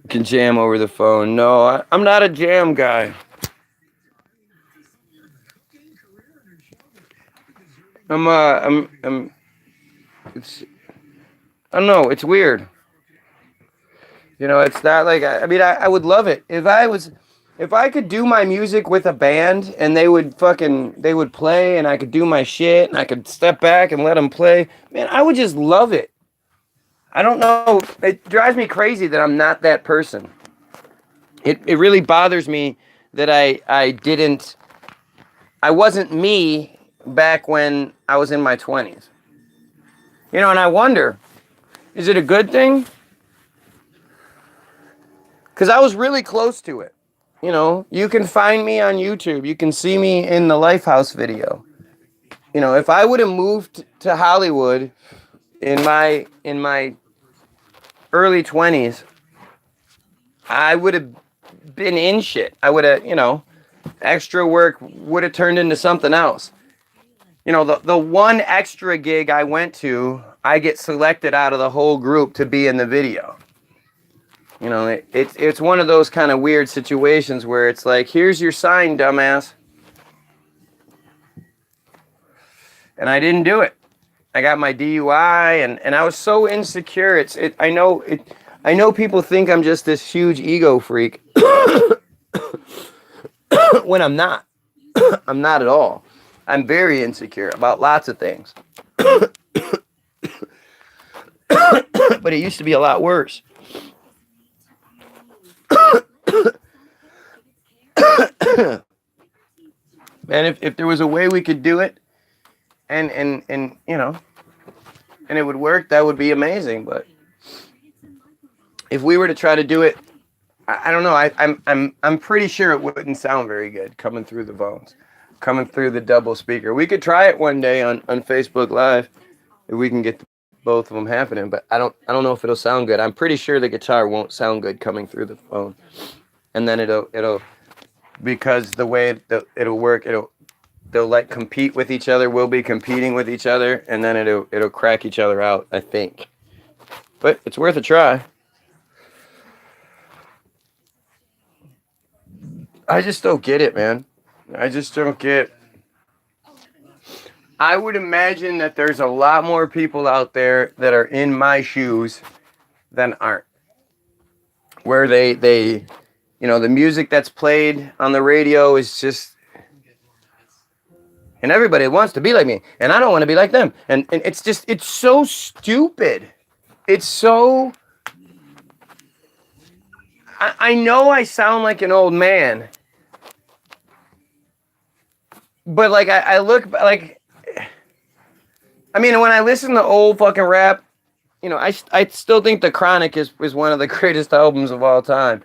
Can jam over the phone? No, I'm not a jam guy. It's, I don't know, it's weird. You know, it's not like, I mean, I would love it. If I could do my music with a band and they would play and I could do my shit and I could step back and let them play, man, I would just love it. I don't know. It drives me crazy that I'm not that person. It really bothers me that I wasn't me back when I was in my 20s. You know, and I wonder, is it a good thing? Because I was really close to it. You know, you can find me on YouTube. You can see me in the Lifehouse video. You know, if I would have moved to Hollywood in my early 20s, I would have been in shit. I would have, you know, extra work would have turned into something else. You know, the one extra gig I went to, I get selected out of the whole group to be in the video. You know, it's one of those kind of weird situations where it's like, here's your sign, dumbass. And I didn't do it. I got my DUI and I was so insecure. I know people think I'm just this huge ego freak. When I'm not. I'm not at all. I'm very insecure about lots of things. But it used to be a lot worse. Man, if there was a way we could do it and you know, and it would work, that would be amazing. But if we were to try to do it, I don't know. I'm pretty sure it wouldn't sound very good coming through the phones, coming through the double speaker. We could try it one day on Facebook Live if we can get both of them happening. But I don't know if it'll sound good. I'm pretty sure the guitar won't sound good coming through the phone, and then it'll because the way it'll work, they'll like compete with each other. We'll be competing with each other, and then it'll crack each other out, I think. But it's worth a try. I just don't get it, man. I just don't get. I would imagine that there's a lot more people out there that are in my shoes than aren't. Where they you know, the music that's played on the radio is just, and everybody wants to be like me, and I don't want to be like them. And it's just, it's so stupid. It's so, I know I sound like an old man, but like I look like, I mean, when I listen to old fucking rap, you know, I still think The Chronic is one of the greatest albums of all time.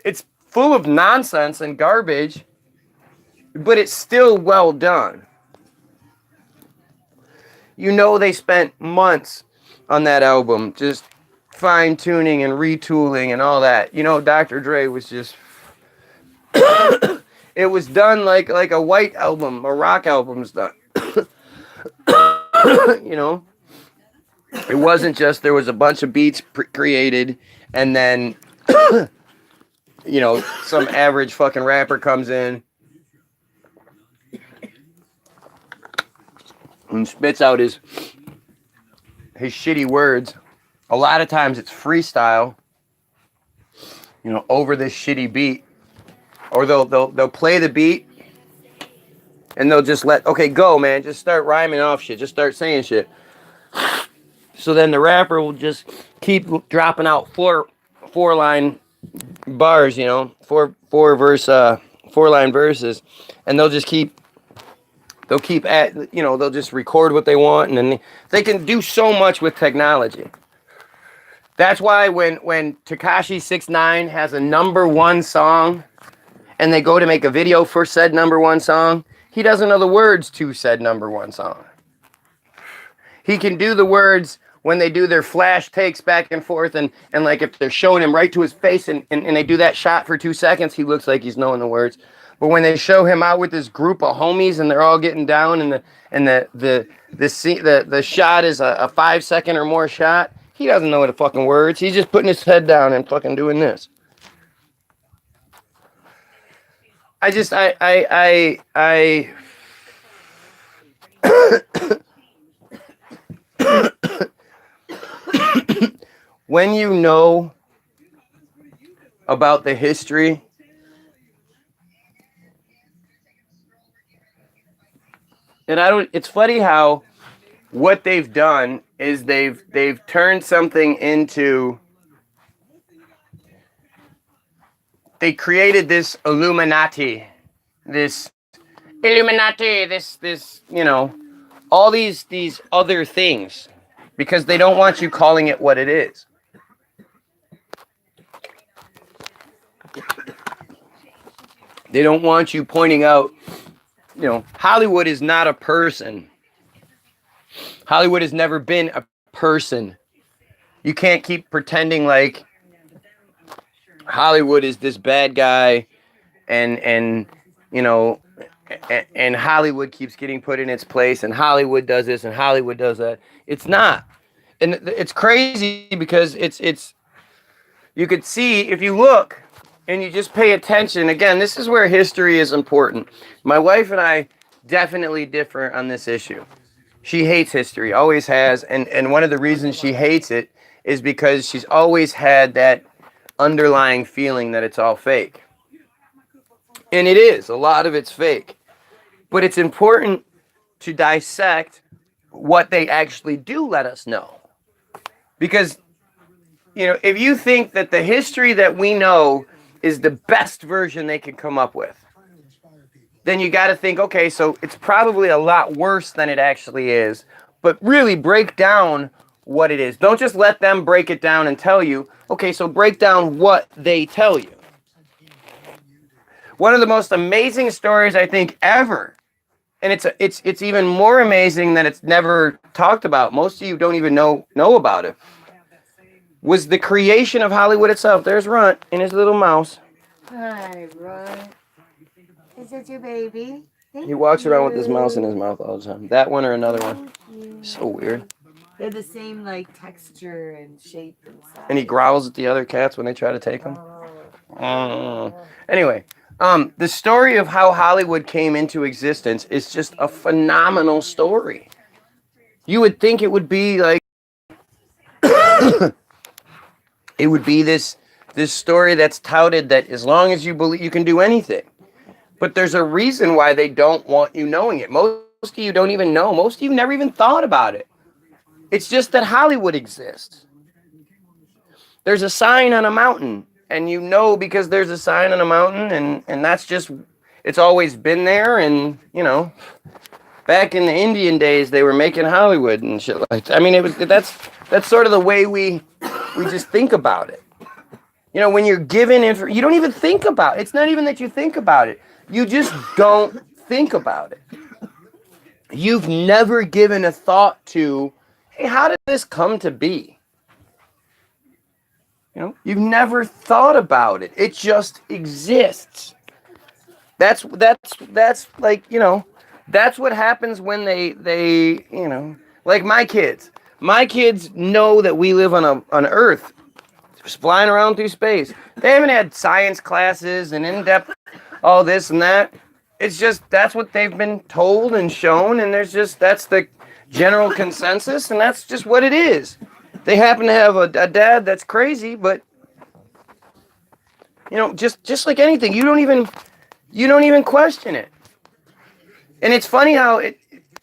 It's full of nonsense and garbage, but it's still well done. You know, they spent months on that album, just fine-tuning and retooling and all that. You know, Dr. Dre was just... it was done like a white album, a rock album's done. You know, it wasn't just there was a bunch of beats created and then, you know, some average fucking rapper comes in and spits out his shitty words. A lot of times it's freestyle, you know, over this shitty beat, or they'll play the beat and they'll just okay, go, man, just start rhyming off shit, just start saying shit. So then the rapper will just keep dropping out four line bars, you know, four line verses, and they'll keep at, you know, they'll just record what they want, and then they can do so much with technology. That's why when Tekashi 6ix9ine has a #1 song and they go to make a video for said #1 song, he doesn't know the words to said #1 song. He can do the words when they do their flash takes back and forth, and like if they're showing him right to his face and they do that shot for 2 seconds, he looks like he's knowing the words. But when they show him out with this group of homies and they're all getting down and the shot is a 5 second or more shot, he doesn't know the fucking words. He's just putting his head down and fucking doing this. When you know about the history, and it's funny how what they've done is they've turned something into, they created this Illuminati, this, you know, all these other things, because they don't want you calling it what it is. They don't want you pointing out, you know, Hollywood is not a person. Hollywood has never been a person. You can't keep pretending like Hollywood is this bad guy and you know, and Hollywood keeps getting put in its place, and Hollywood does this and Hollywood does that. It's not. And it's crazy because it's you could see if you look and you just pay attention. Again, this is where history is important. My wife and I definitely differ on this issue. She hates history, always has, and one of the reasons she hates it is because she's always had that underlying feeling that it's all fake. And it is. A lot of it's fake. But it's important to dissect what they actually do let us know. Because, you know, if you think that the history that we know is the best version they could come up with, then you got to think, okay, so it's probably a lot worse than it actually is. But really break down what it is. Don't just let them break it down and tell you. Okay, so break down what they tell you. One of the most amazing stories I think ever, and it's even more amazing that it's never talked about. Most of you don't even know about it. Was the creation of Hollywood itself. There's Runt and his little mouse. Hi, Runt. Is it your baby? He walks around with his mouse in his mouth all the time. That one or another one. So weird. They're the same like texture and shape and size. And he growls at the other cats when they try to take him. Anyway, the story of how Hollywood came into existence is just a phenomenal story. You would think it would be like it would be this story that's touted that as long as you believe you can do anything. But there's a reason why they don't want you knowing it. Most of you don't even know. Most of you never even thought about it. It's just that Hollywood exists. There's a sign on a mountain, and you know because there's a sign on a mountain, and that's just, it's always been there. And, you know, back in the Indian days, they were making Hollywood and shit like that. I mean, that's sort of the way we just think about it. You know, when you're given you don't even think about it. It's not even that you think about it. You just don't think about it. You've never given a thought to, hey, how did this come to be? You know, you've never thought about it. It just exists. That's like, you know, that's what happens when they, you know, Like my kids. My kids know that we live on Earth, just flying around through space. They haven't had science classes and in-depth all this and that. It's just that's what they've been told and shown, and that's the general consensus, and that's just what it is. They happen to have a dad that's crazy, but just like anything, you don't even question it. And it's funny how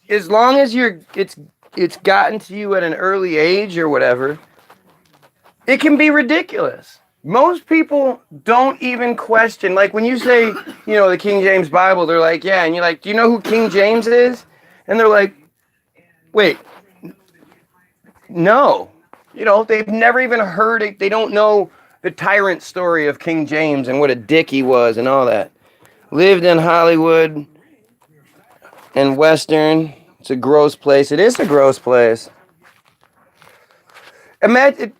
as long as it's gotten to you at an early age or whatever, it can be ridiculous. Most people don't even question. Like when you say, the King James Bible, they're like, yeah, and you're like, do you know who King James is? And they're like, wait, no. They've never even heard it. They don't know the tyrant story of King James and what a dick he was and all that. Lived in Hollywood and Western. It's a gross place. It is a gross place. Imagine,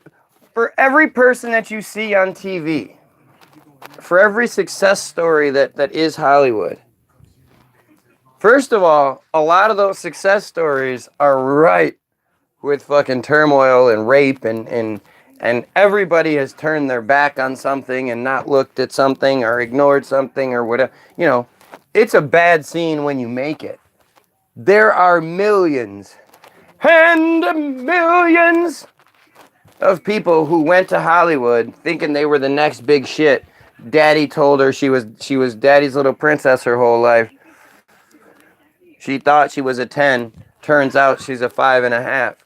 for every person that you see on TV, for every success story that is Hollywood, first of all, a lot of those success stories are right with fucking turmoil and rape and everybody has turned their back on something and not looked at something or ignored something or whatever. It's a bad scene when you make it. There are millions and millions of people who went to Hollywood thinking they were the next big shit. Daddy told her she was daddy's little princess her whole life. She thought she was a 10. Turns out she's a 5.5.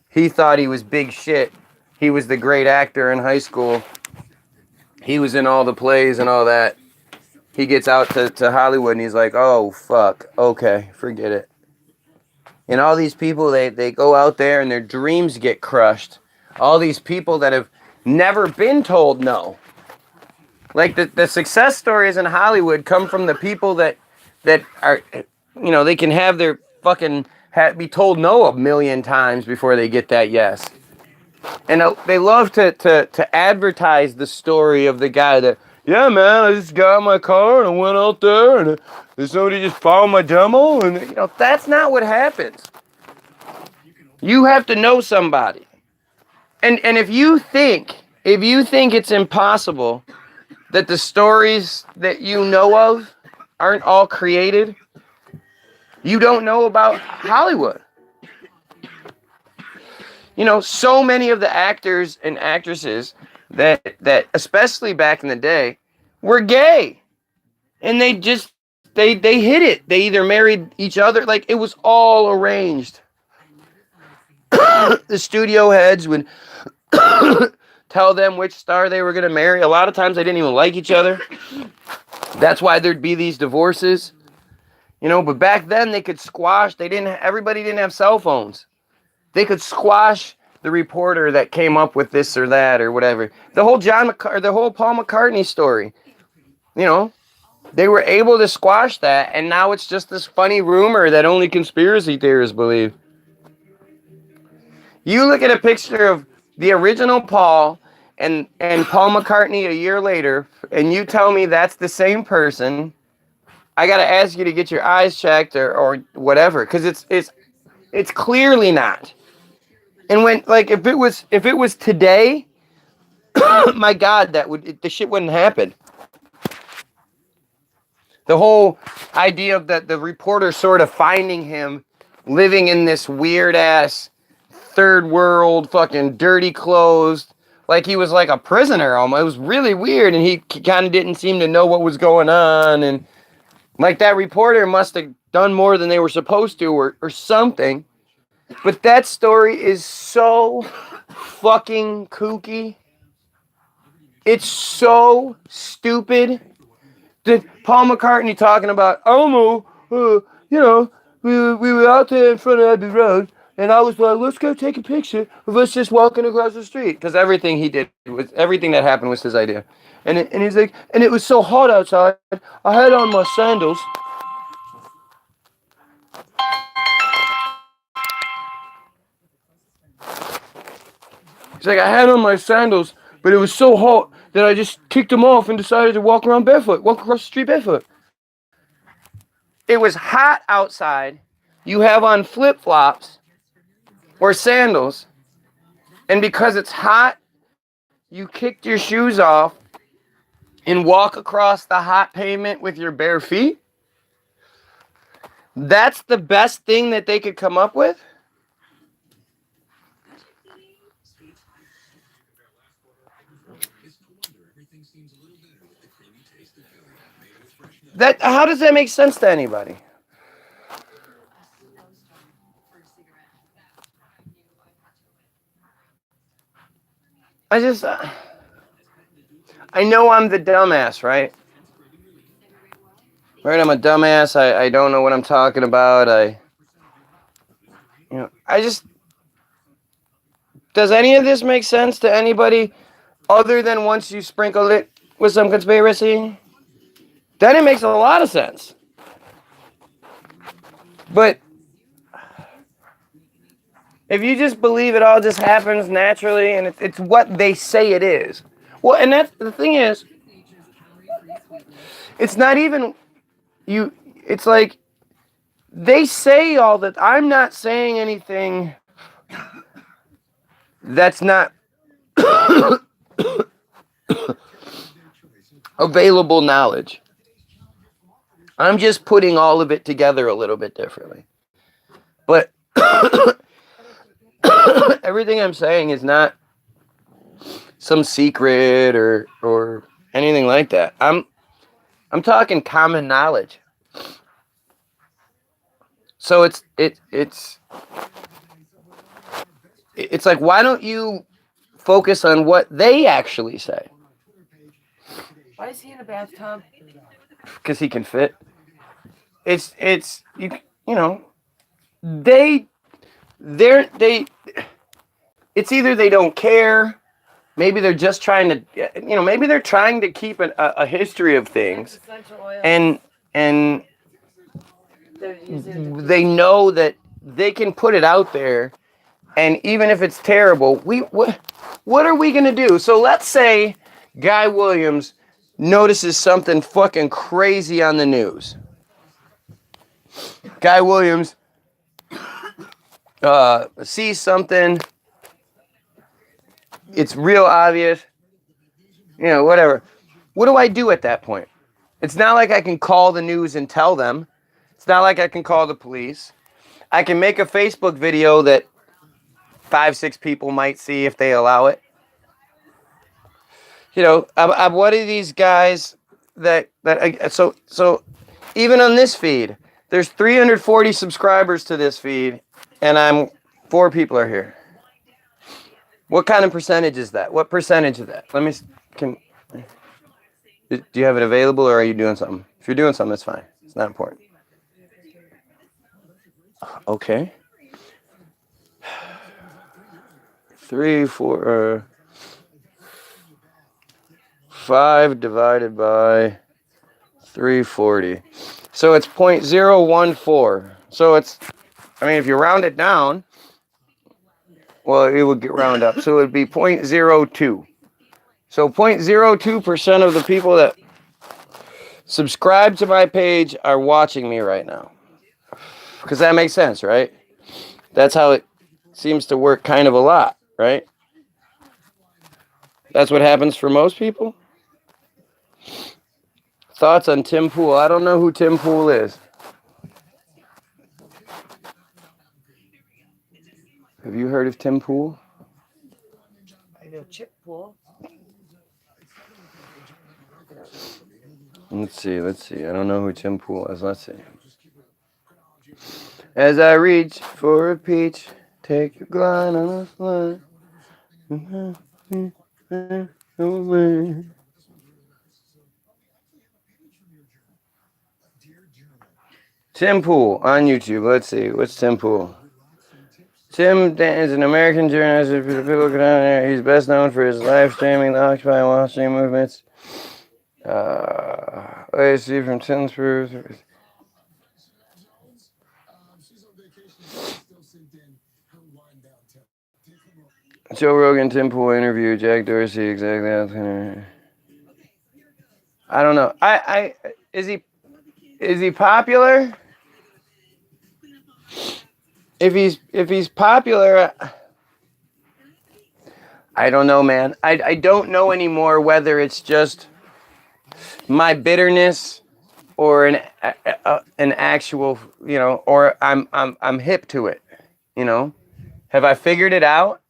He thought he was big shit. He was the great actor in high school. He was in all the plays and all that. He gets out to Hollywood and he's like, oh, fuck. Okay, forget it. And all these people, they go out there and their dreams get crushed. All these people that have never been told no. Like the success stories in Hollywood come from the people that are, they can have their fucking be told no a million times before they get that yes. And they love to advertise the story of the guy that, yeah, man, I just got in my car and I went out there and somebody just followed my demo. And, that's not what happens. You have to know somebody. And if you think it's impossible that the stories that you know of aren't all created, you don't know about Hollywood. So many of the actors and actresses that especially back in the day were gay. And they hid it. They either married each other, like it was all arranged. The studio heads would tell them which star they were going to marry. A lot of times they didn't even like each other. That's why there'd be these divorces. But back then they could squash. Everybody didn't have cell phones. They could squash the reporter that came up with this or that or whatever. The whole Paul McCartney story. They were able to squash that, and now it's just this funny rumor that only conspiracy theorists believe. You look at a picture of the original Paul and Paul McCartney a year later, and you tell me that's the same person, I gotta ask you to get your eyes checked or whatever, because it's clearly not. And when if it was today, my God, the shit wouldn't happen. The whole idea of the reporter sort of finding him living in this weird ass third world fucking dirty clothes, like he was like a prisoner almost. It was really weird, and he kind of didn't seem to know what was going on, and like that reporter must have done more than they were supposed to or something. But that story is so fucking kooky. It's so stupid. That Paul McCartney talking about, I don't know, we were out there in front of Abbey Road, and I was like, let's go take a picture of us just walking across the street. Because everything that happened was his idea. And he's like, and it was so hot outside, I had on my sandals. He's like, I had on my sandals, but it was so hot that I just kicked them off and decided to walk across the street barefoot. It was hot outside. you have on flip-flops or sandals, and because it's hot, you kicked your shoes off and walk across the hot pavement with your bare feet? That's the best thing that they could come up with? That, how does that make sense to anybody? I just, I know I'm the dumbass, right? Right, I'm a dumbass. I don't know what I'm talking about. I just, does any of this make sense to anybody other than once you sprinkle it with some conspiracy? Then it makes a lot of sense. But if you just believe it all just happens naturally and it's what they say it is. Well, and that's the thing is, it's not even you, it's like they say all that. I'm not saying anything that's not available knowledge. I'm just putting all of it together a little bit differently. But everything I'm saying is not some secret or anything like that. I'm talking common knowledge. So it's like, why don't you focus on what they actually say? Why is he in a bathtub? Because he can fit. It's you know they it's either they don't care, maybe they're just trying to maybe they're trying to keep a history of things, and they know that they can put it out there, and even if it's terrible, what are we gonna do? So let's say Guy Williams notices something fucking crazy on the news. Guy Williams sees something, it's real obvious, whatever. What do I do at that point? It's not like I can call the news and tell them. It's not like I can call the police. I can make a Facebook video that 5-6 people might see if they allow it. I'm one of these guys so even on this feed, there's 340 subscribers to this feed, and 4 people are here. What kind of percentage is that? What percentage of that? Do you have it available, or are you doing something? If you're doing something, that's fine. It's not important. Okay. 3, 4, 5 divided by 340. So it's 0.014. So if you round it down, well, it would get round up. So it would be 0.02. So 0.02% of the people that subscribe to my page are watching me right now. Because that makes sense, right? That's how it seems to work kind of a lot, right? That's what happens for most people. Thoughts on Tim Pool? I don't know who Tim Pool is. Have you heard of Tim Pool? I know Chip Pool. Let's see. I don't know who Tim Pool is. Let's see. As I reach for a peach, take a glide on a slide. Tim Pool on YouTube. Let's see. What's Tim Pool? Tim is an American journalist. He's best known for his live streaming the Occupy Wall Street movements. Let's see from Tim's proof. Joe Rogan, Tim Pool interview, Jack Dorsey, exactly. I don't know. Is he popular? if he's popular, I don't know, man. I don't know anymore whether it's just my bitterness or an actual, or I'm hip to it, you know. Have I figured it out,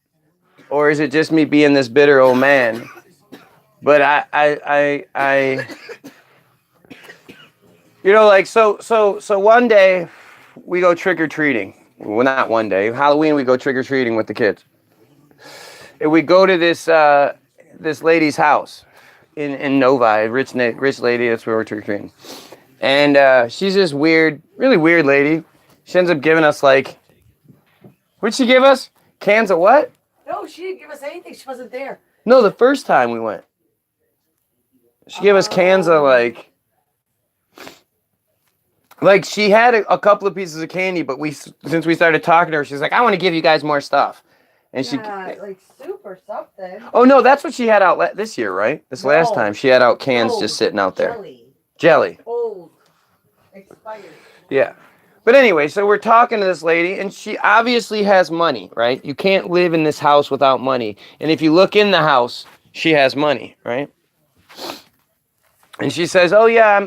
or is it just me being this bitter old man? But I like so one day we go trick or treating. Well, not one day. Halloween we go trick or treating with the kids. And we go to this lady's house in Novi, rich lady. That's where we're trick or treating. And she's this weird, really weird lady. She ends up giving us what'd she give us? Cans of what? No, she didn't give us anything. She wasn't there. No, the first time we went. She gave us cans of she had a couple of pieces of candy, but since we started talking to her, she's like, I want to give you guys more stuff. And like soup or something. Oh no, that's what she had out this year, right? Last time she had out cans just sitting out there. Jelly. Old. Expired. Yeah. But anyway, so we're talking to this lady, and she obviously has money, right? You can't live in this house without money. And if you look in the house, she has money, right? And she says, "Oh yeah,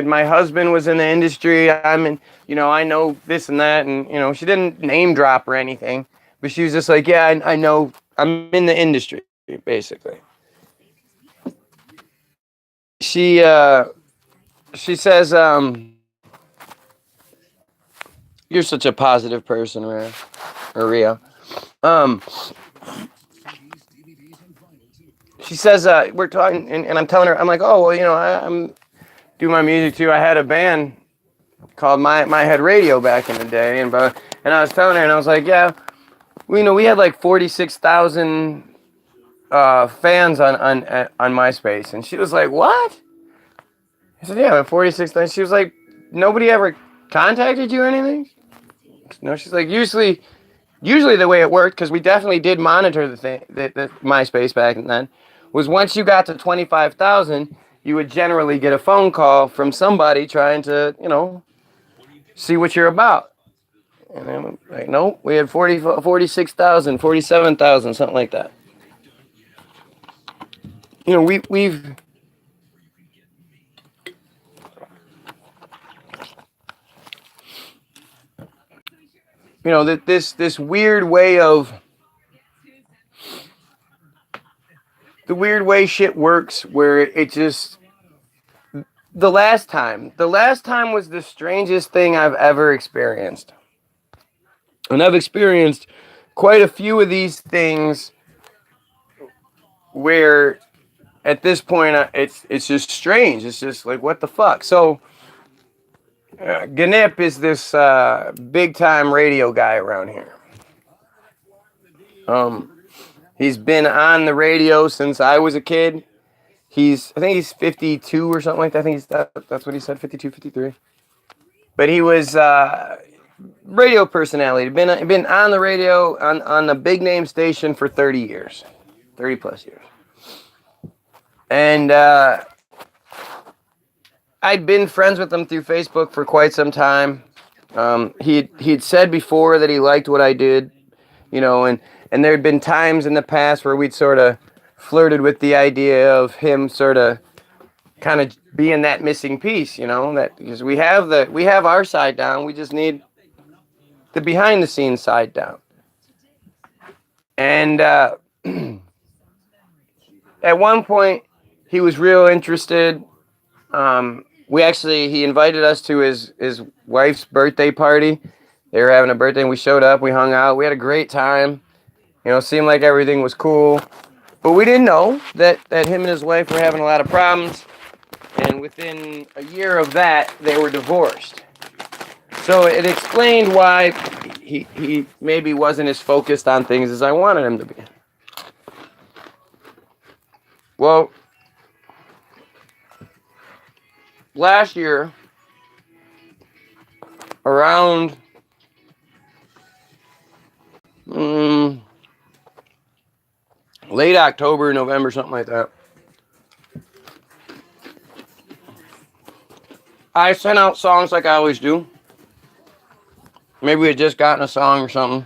my husband was in the industry. I'm in, I know this and that, and she didn't name drop or anything, but she was just like, yeah, I know, I'm in the industry, basically." She says, "You're such a positive person, Ria." She says, we're talking, and I'm telling her, I'm like, "Oh, well, I'm doing my music too. I had a band called My Head Radio back in the day, and I was telling her, and I was like, yeah, we had 46,000 fans on MySpace," and she was like, "What?" I said, "Yeah, 46,000." She was like, "Nobody ever contacted you or anything?" No, she's like, usually the way it worked, because we definitely did monitor the MySpace back then, was once you got to 25,000, you would generally get a phone call from somebody trying to, see what you're about. And I'm like, nope, we had 46,000, 47,000, something like that. We've this weird way the weird way shit works, where it just, the last time was the strangest thing I've ever experienced. And I've experienced quite a few of these things where at this point it's just strange. It's just like, what the fuck? So Ganip is this big time radio guy around here. He's been on the radio since I was a kid. I think he's 52 or something like that. I think that's what he said, 52, 53. But he was radio personality. Been on the radio on a big name station for 30 years. 30 plus years. And I'd been friends with him through Facebook for quite some time. He'd said before that he liked what I did, and there had been times in the past where we'd sort of flirted with the idea of him sort of kind of being that missing piece, that because we have our side down, we just need the behind the scenes side down. And at one point he was real interested. He invited us to his wife's birthday party. They were having a birthday, and we showed up, we hung out, we had a great time. Seemed like everything was cool. But we didn't know that him and his wife were having a lot of problems. And within a year of that, they were divorced. So it explained why he maybe wasn't as focused on things as I wanted him to be. Well, last year, around late October, November, something like that, I sent out songs like I always do. Maybe we had just gotten a song or something.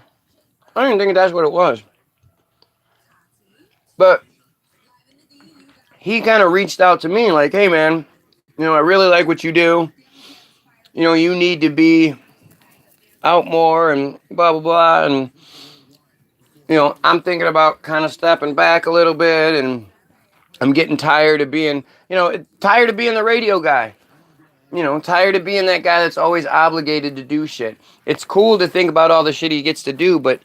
I don't even think that's what it was. But he kind of reached out to me like, hey, man, I really like what you do. You need to be out more and blah, blah, blah. And, I'm thinking about kind of stepping back a little bit, and I'm getting tired of being, tired of being the radio guy. Tired of being that guy that's always obligated to do shit. It's cool to think about all the shit he gets to do, but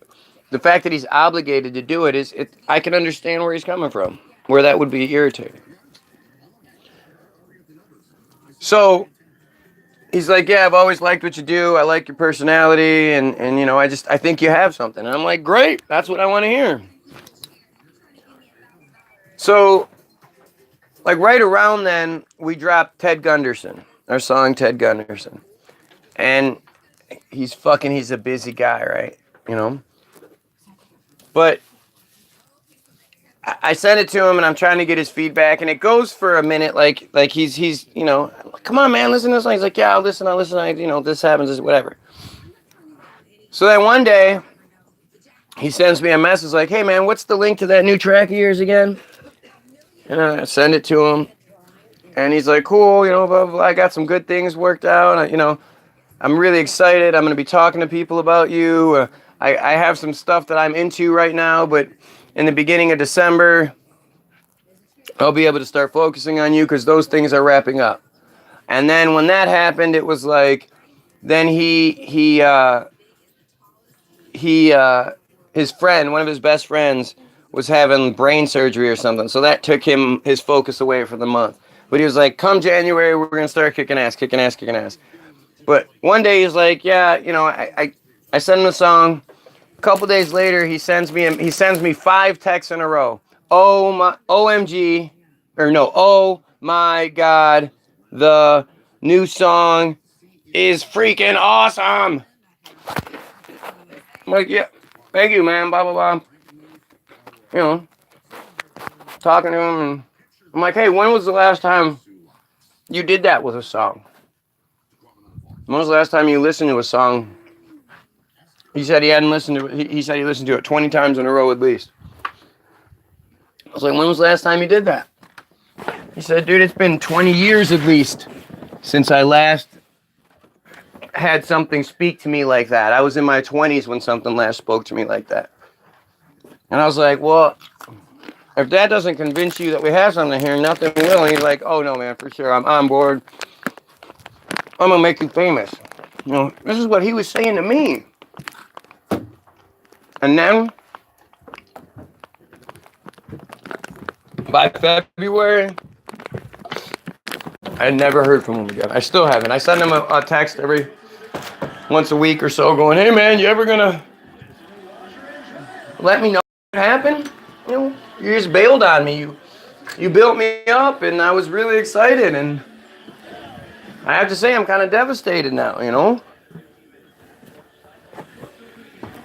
the fact that he's obligated to do I can understand where he's coming from, where that would be irritating. So he's like, yeah, I've always liked what you do. I like your personality, and I think you have something. And I'm like, great, that's what I want to hear. So, like right around then, we dropped Ted Gunderson, our song Ted Gunderson. And he's a busy guy, right? But I sent it to him, and I'm trying to get his feedback, and it goes for a minute, like he's come on, man, listen to this song. He's like, yeah, I'll listen, this happens, whatever. So then one day, he sends me a message like, hey, man, what's the link to that new track of yours again? And I send it to him, and he's like, cool, blah, blah, blah. I got some good things worked out, I'm really excited. I'm going to be talking to people about you. I have some stuff that I'm into right now, but in the beginning of December, I'll be able to start focusing on you because those things are wrapping up. And then when that happened, it was like, then his friend, one of his best friends, was having brain surgery or something. So that took his focus away for the month. But he was like, come January, we're going to start kicking ass. But one day he's like, yeah, I sent him a song. A couple days later, he sends me 5 texts in a row. Oh my, OMG, or no, oh my God, the new song is freaking awesome. I'm like, yeah, thank you, man, blah, blah, blah. Talking to him, and I'm like, hey, when was the last time you did that with a song? When was the last time you listened to a song? He said he hadn't listened to it. He said he listened to it 20 times in a row at least. I was like, when was the last time you did that? He said, dude, it's been 20 years at least since I last had something speak to me like that. I was in my 20s when something last spoke to me like that. And I was like, well, if that doesn't convince you that we have something here, nothing will. And he's like, oh, no, man, for sure. I'm on board. I'm going to make you famous. This is what he was saying to me. And then, by February, I never heard from him again. I still haven't. I send him a text every once a week or so going, hey, man, you ever going to let me know what happened? You just bailed on me. You built me up, and I was really excited. And I have to say, I'm kind of devastated now,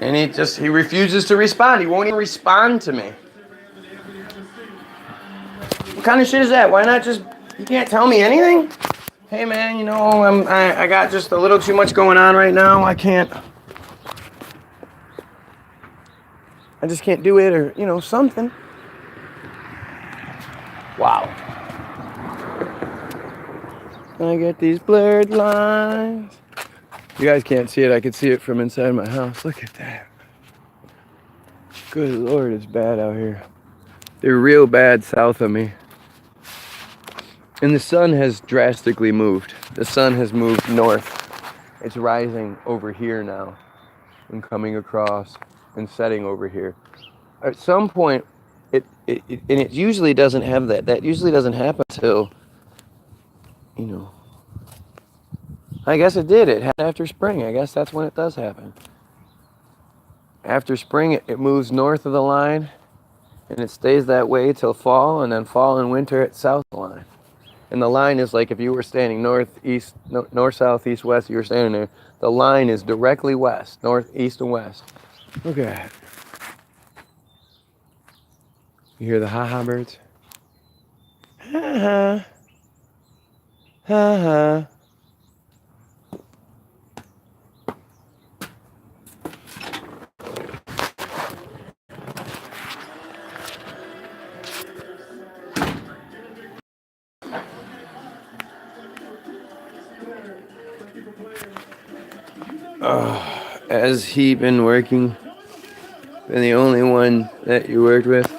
And he refuses to respond. He won't even respond to me. What kind of shit is that? Why not you can't tell me anything? Hey man, I got just a little too much going on right now. I just can't do it, or, something. Wow. I get these blurred lines. You guys can't see it. I can see it from inside my house. Look at that. Good Lord, it's bad out here. They're real bad south of me. And the sun has drastically moved. The sun has moved north. It's rising over here now and coming across and setting over here. At some point, it usually doesn't have that. That usually doesn't happen till, I guess it did. It happened after spring. I guess that's when it does happen. After spring, it moves north of the line, and it stays that way till fall, and then fall and winter it's south of the line. And the line is like if you were standing north, south, east, west, you were standing there. The line is directly west, north, east, and west. Look at that. You hear the ha-ha birds? Ha-ha. Ha-ha. Has he been working? Been the only one that you worked with?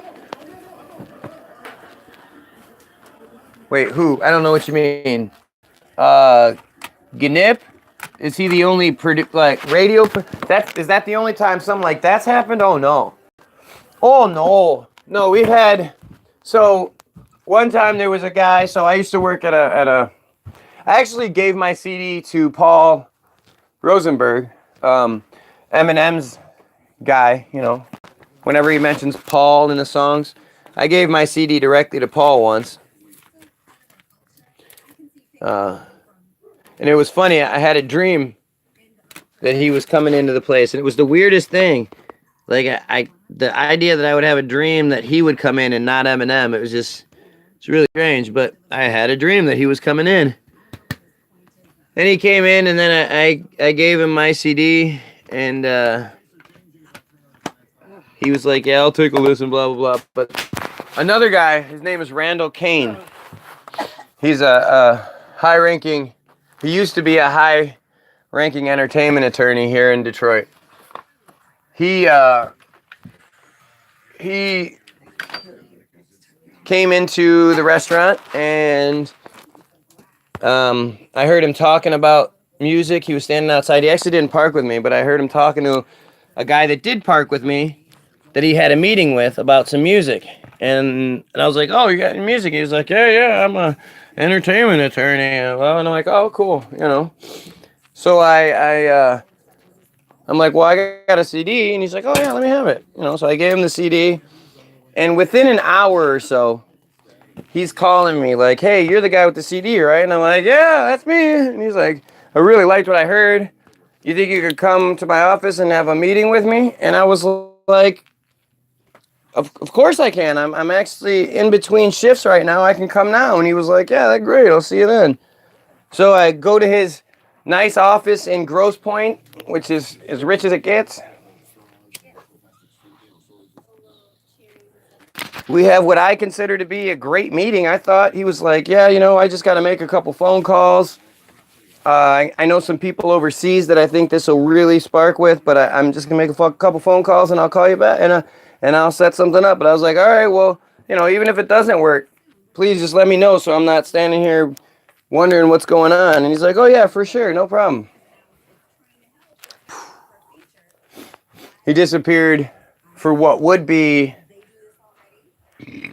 Wait, who? I don't know what you mean. Gnip? Is he the only radio? Is that the only time something like that's happened? Oh no. Oh no. We've had. So one time there was a guy. So I used to work at a. I actually gave my CD to Paul Rosenberg, Eminem's guy. You know, whenever he mentions Paul in the songs, I gave my CD directly to Paul once. And it was funny. I had a dream that he was coming into the place, and it was the weirdest thing. Like the idea that I would have a dream that he would come in and not Eminem. It's really strange. But I had a dream that he was coming in, and he came in, and then I gave him my CD, and he was like, "Yeah, I'll take a listen." Blah blah blah. But another guy, his name is Randall Kane. He's a high-ranking. He used to be a high-ranking entertainment attorney here in Detroit. He came into the restaurant, and I heard him talking about music. He was standing outside. He actually didn't park with me, but I heard him talking to a guy that did park with me that he had a meeting with about some music. And I was like, "Oh, you got any music?" He was like, "Yeah, I'm a entertainment attorney." Well, and I'm like, "Oh, cool," you know. So I'm like, "Well, I got a CD," and he's like, "Oh yeah, let me have it." You know, so I gave him the CD, and within an hour or so, he's calling me like, "Hey, you're the guy with the CD, right?" And I'm like, "Yeah, that's me." And he's like, "I really liked what I heard. You think you could come to my office and have a meeting with me?" And I was like, Of course I can. I'm actually in between shifts right now. I can come now." And he was like, "Yeah, that's great. I'll see you then." So I go to his nice office in Grosse Pointe, which is as rich as it gets. We have what I consider to be a great meeting. I thought he was like, "Yeah, you know, I just got to make a couple phone calls. I know some people overseas that I think this will really spark with, but I'm just going to make a couple phone calls and I'll call you back and I'll set something up." But I was like, "All right, well, you know, even if it doesn't work, please just let me know so I'm not standing here wondering what's going on." And he's like, "Oh, yeah, for sure. No problem." He disappeared for what would be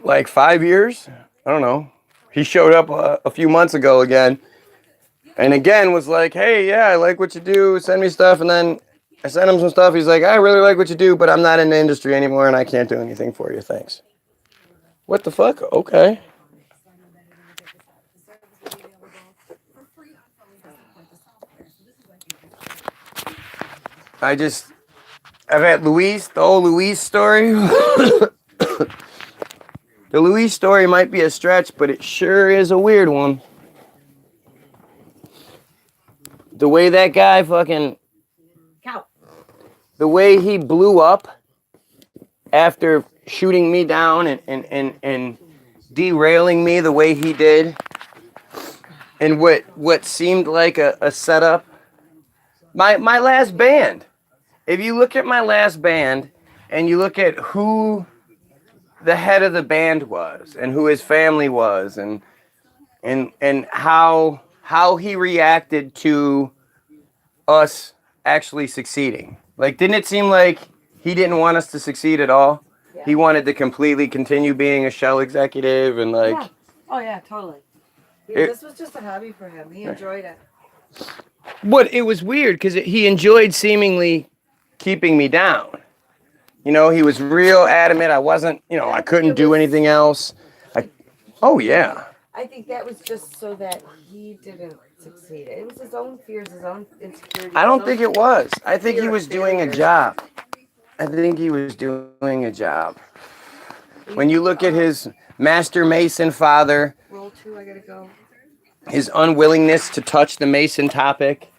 like 5 years. I don't know. He showed up a few months ago again. And again was like, "Hey, yeah, I like what you do. Send me stuff." And then I sent him some stuff. He's like, "I really like what you do, but I'm not in the industry anymore and I can't do anything for you. Thanks." What the fuck? Okay. I've had Louise, the old Louise story. The Louise story might be a stretch, but it sure is a weird one. The way that guy the way he blew up after shooting me down and derailing me the way he did, and what seemed like a setup. My last band. If you look at my last band and you look at who the head of the band was and who his family was and how he reacted to us actually succeeding. Like, didn't it seem like he didn't want us to succeed at all? Yeah. He wanted to completely continue being a shell executive and like. Yeah. Oh yeah, totally. This was just a hobby for him. He enjoyed it. But it was weird because he enjoyed seemingly keeping me down. You know, he was real adamant. I wasn't, you know, I couldn't do anything else. Oh yeah. I think that was just so that he didn't succeed. It was his own fears, his own insecurities. I don't think it was. I think he was doing a job. When you look at his master Mason father, Roll 2, I gotta go. His unwillingness to touch the Mason topic,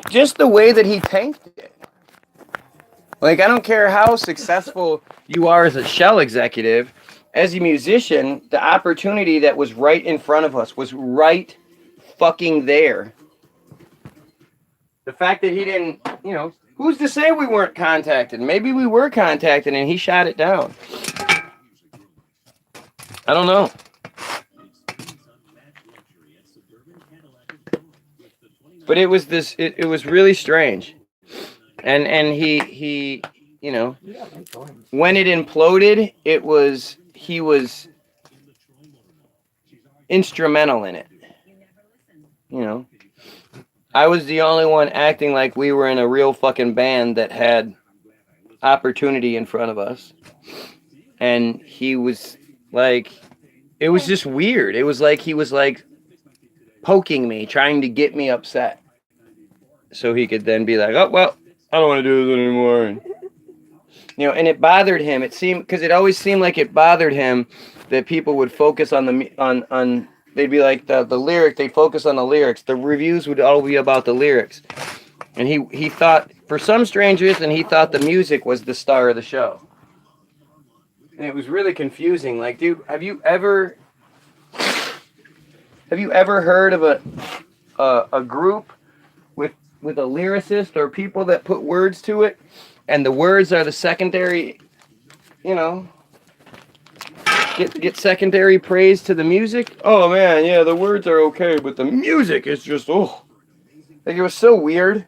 just the way that he tanked it. Like, I don't care how successful you are as a shell executive, as a musician, the opportunity that was right in front of us was right fucking there. The fact that he didn't, you know, who's to say we weren't contacted? Maybe we were contacted and he shot it down. I don't know. But it was this. It was really strange, and he you know, when it imploded, he was instrumental in it. You know, I was the only one acting like we were in a real fucking band that had opportunity in front of us, and he was like, it was just weird. It was like he was like poking me, trying to get me upset, so he could then be like, "Oh well, I don't want to do this anymore." And, you know, and it bothered him. It seemed, because it always seemed like it bothered him that people would focus on the on. They'd be like the lyric. They'd focus on the lyrics. The reviews would all be about the lyrics, and he thought, for some strange reason, he thought the music was the star of the show, and it was really confusing. Like, dude, have you ever heard of a group with a lyricist or people that put words to it, and the words are the secondary, you know, get secondary praise to the music? Oh man, yeah, the words are okay, but the music is just, oh, like, it was so weird.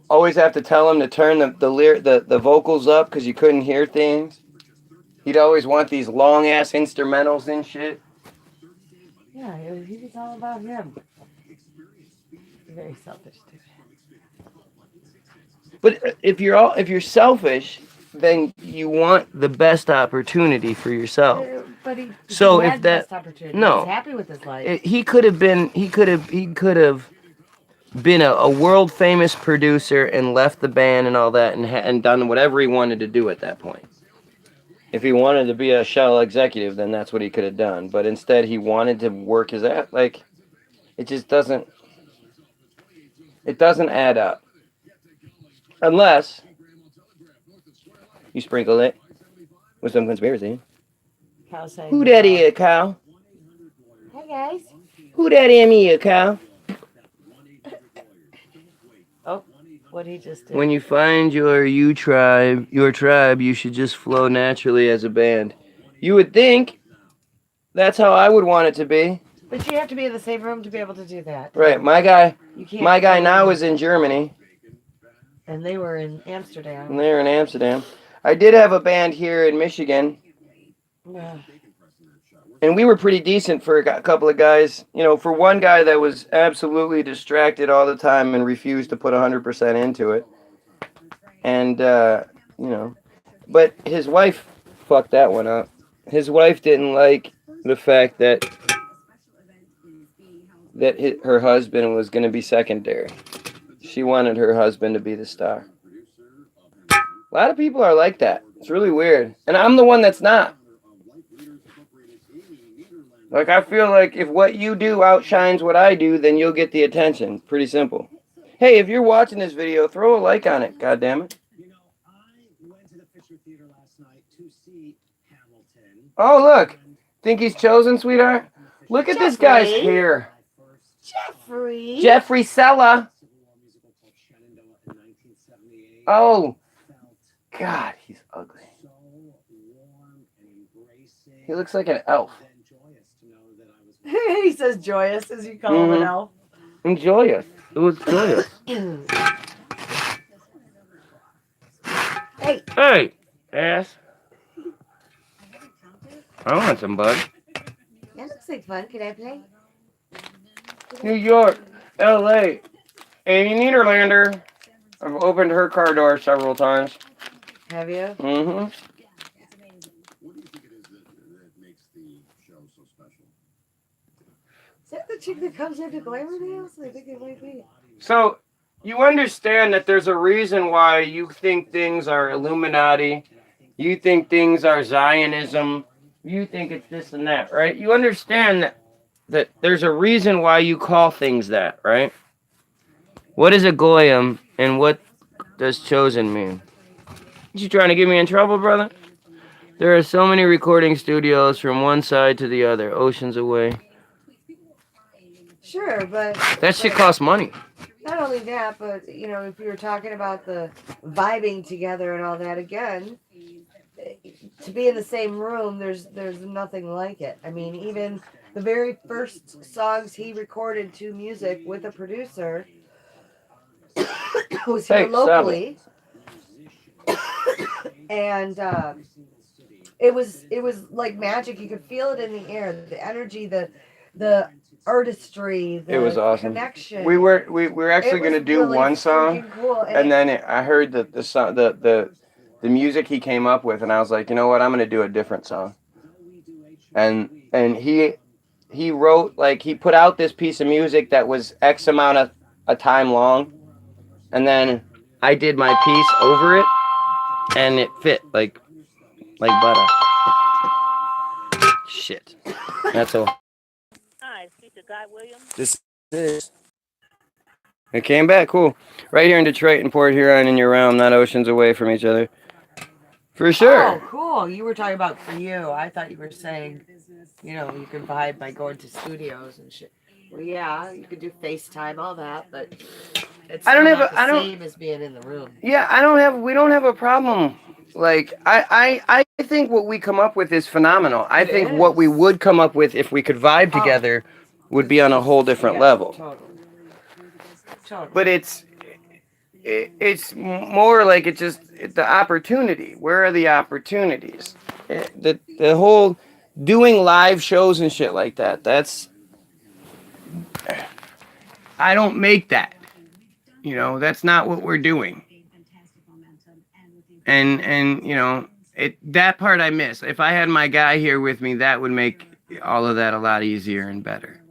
Always have to tell him to turn the vocals up because you couldn't hear things. He'd always want these long ass instrumentals and shit. Yeah, he was all about him. Very selfish, dude. But if you're selfish, then you want the best opportunity for yourself. But he So had if the that- best opportunity. no. He's happy with his life. He could have been a world famous producer and left the band and all that and done whatever he wanted to do at that point. If he wanted to be a shell executive, then that's what he could have done. But instead, he wanted to work his ass. Like, it just doesn't. It doesn't add up. Unless you sprinkle it with some conspiracy. Kyle saying, Who that is, Kyle? Hey guys. Who that is, Kyle? Oh, what he just did. When you find your tribe, you should just flow naturally as a band. You would think that's how I would want it to be. But you have to be in the same room to be able to do that. Right, my guy You can't. now is in Germany, And they were in Amsterdam. and they're in Amsterdam. I did have a band here in Michigan, Yeah. and we were pretty decent for a couple of guys. You know, for one guy that was absolutely distracted all the time and refused to put 100% into it. And, you know, but his wife fucked that one up. His wife didn't like the fact that her husband was going to be secondary. She wanted her husband to be the star. A lot of people are like that. It's really weird. And I'm the one that's not. Like, I feel like if what you do outshines what I do, then you'll get the attention. Pretty simple. Hey, if you're watching this video, throw a like on it, goddammit. You know, I went to the Fisher Theater last night to see Hamilton. Oh, look. Think he's chosen, sweetheart? Look at this guy's Jeffrey. hair. Jeffrey. Jeffrey Sella. Oh, God, he's ugly. He looks like an elf. He says joyous as you call him an Mhm. elf. And joyous. It was joyous. Hey. Hey, ass. I want some bud. That looks like fun. Can I play? New York, L.A., Amy Niederlander. I've opened her car door several times. Have you? Mm-hmm. What do you think it is that makes the show so special? Is that the chick that comes into Glamourdale? I think it might be. So, you understand that there's a reason why you think things are Illuminati, you think things are Zionism, you think it's this and that, right? You understand that there's a reason why you call things that, right? What is a goyim and what does chosen mean? You trying to get me in trouble, brother? There are so many recording studios from one side to the other, oceans away. Sure, but That shit costs money. not only that, but you know, if you were talking about the vibing together and all that again, to be in the same room, there's nothing like it. I mean, even the very first songs he recorded to music with a producer was here Hey, stop locally, and it was like magic. You could feel it in the air, the energy, the artistry, the It was awesome. connection. We were actually It was gonna do really one song, freaking cool, and then I heard the song, the music he came up with, and I was like, you know what, I'm gonna do a different song. And he wrote, like, he put out this piece of music that was X amount of a time long, and then I did my piece over it, and it fit like butter. Shit. That's all. Hi, speak to Guy Williams. This is. It came back, cool. Right here in Detroit and Port Huron in your realm, not oceans away from each other. For sure. Oh, cool. You were talking about for you. I thought you were saying, you know, you can vibe by going to studios and shit. Well, yeah, you could do FaceTime, all that, but it's I don't still have not a- the I don't- same as being in the room. Yeah, we don't have a problem. Like, I think what we come up with is phenomenal. I It think what we is. would come up with if we could vibe Oh. together would be on a whole different Yeah, level. Totally. But it's more like the opportunity. Where are the opportunities? The whole doing live shows and shit like that. I don't make that. You know, that's not what we're doing. And you know, that part I miss. If I had my guy here with me, that would make all of that a lot easier and better.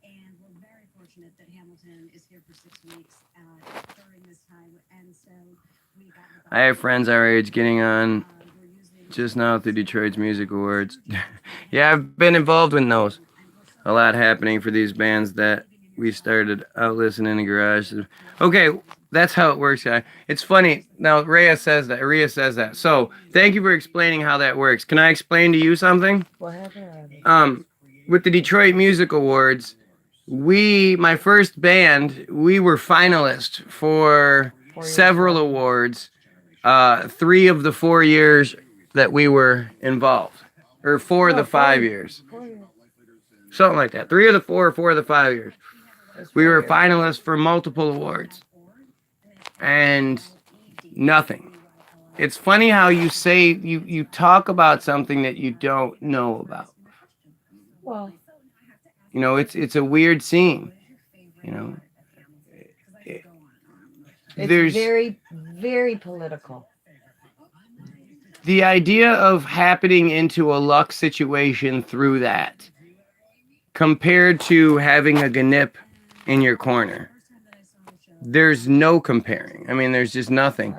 And we're very fortunate that Hamilton is here for 6 weeks during this time, and so we got. I have friends our age getting on just now through Detroit's Music Awards. Yeah, I've been involved in those. A lot happening for these bands that we started out listening in the garage. Okay, that's how it works, guy. It's funny. Now, Rhea says that. So, thank you for explaining how that works. Can I explain to you something? What happened? With the Detroit Music Awards, my first band, we were finalists for several awards. 3 of the 4 years that we were involved, or 4 of the 5 years, something like that. 3 of the 4, 4 of the 5 years, we were finalists for multiple awards, and nothing. It's funny how you say you talk about something that you don't know about. Well, You know, it's a weird scene. You know, it's there's very, very political. the idea of happening into a luck situation through that, compared to having a GNIP in your corner. There's no comparing. I mean, there's just nothing.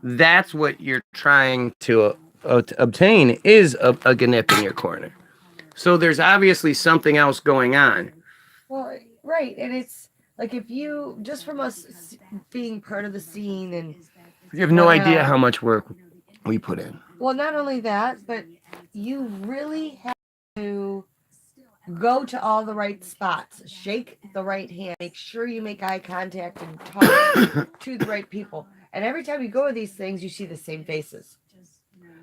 That's what you're trying to obtain is a GNIP in your corner. So there's obviously something else going on. Well, right, and it's like if you just from us being part of the scene, and You have no idea how much work we put in. well, not only that, but you really have to go to all the right spots, shake the right hand, make sure you make eye contact and talk to the right people. And every time you go to these things, you see the same faces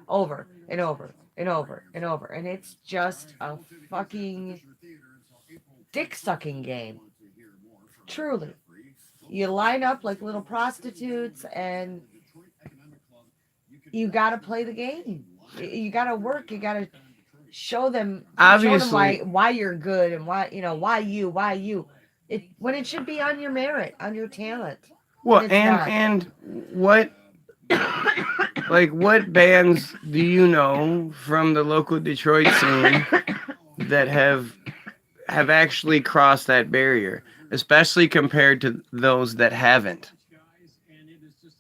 over and over and over and over. And it's just a fucking dick sucking game. Truly. You line up like little prostitutes and you got to play the game. You got to work. You got to show them Obviously. why you're good and why you. When it should be on your merit, on your talent. Well, it's not. and what what bands do you know from the local Detroit scene that have actually crossed that barrier, especially compared to those that haven't?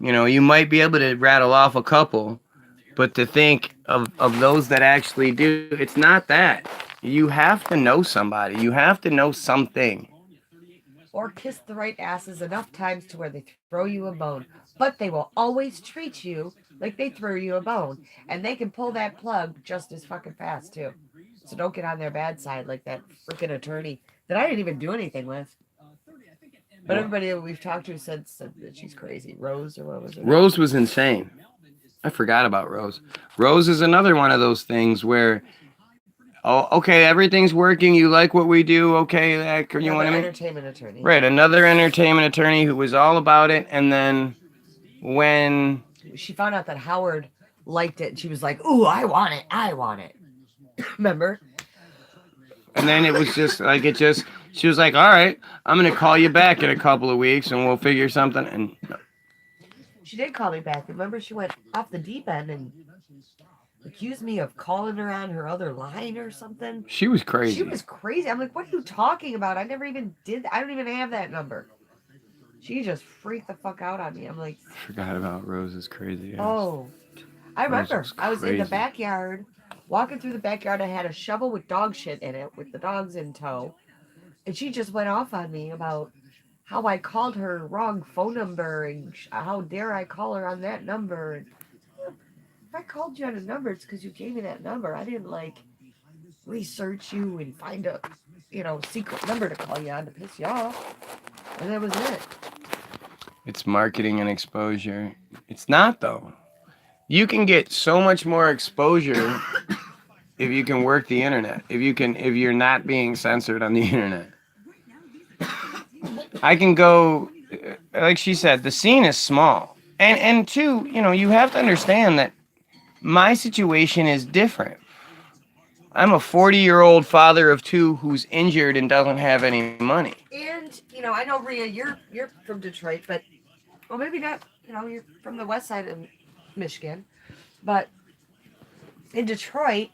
You know, you might be able to rattle off a couple, but to think of those that actually do, it's not that. You have to know somebody. You have to know something. or kiss the right asses enough times to where they throw you a bone. But they will always treat you like they threw you a bone. And they can pull that plug just as fucking fast, too. So don't get on their bad side like that freaking attorney that I didn't even do anything with. But everybody that we've talked to said that she's crazy. Rose, or what was it? Rose was insane. I forgot about Rose. Rose is another one of those things where, oh, okay, everything's working. You like what we do. Okay, you want to entertainment attorney. Right, another entertainment attorney who was all about it. And then when she found out that Howard liked it, she was like, "Ooh, I want it. I want it." Remember? And then it was just like, she was like, all right, I'm going to call you back in a couple of weeks and we'll figure something. And she did call me back. Remember, she went off the deep end and accused me of calling her on her other line or something. She was crazy. She was crazy. I'm like, what are you talking about? I never even did. I don't even have that number. She just freaked the fuck out on me. I'm like, forgot about Rose's crazy ass. Oh, I remember. I was in the crazy. backyard. Walking through the backyard, I had a shovel with dog shit in it, with the dogs in tow. And she just went off on me about how I called her wrong phone number and how dare I call her on that number. And if I called you on a number, it's because you gave me that number. I didn't research you and find a secret number to call you on to piss you off. And that was it. It's marketing and exposure. It's not, though. You can get so much more exposure if you can work the internet. If you're not being censored on the internet. I can go, like she said, the scene is small. And two, you have to understand that my situation is different. I'm a 40-year-old father of two who's injured and doesn't have any money. And, I know, Rhea, you're from Detroit, but, well, maybe not, you're from the west side of Michigan. But in Detroit,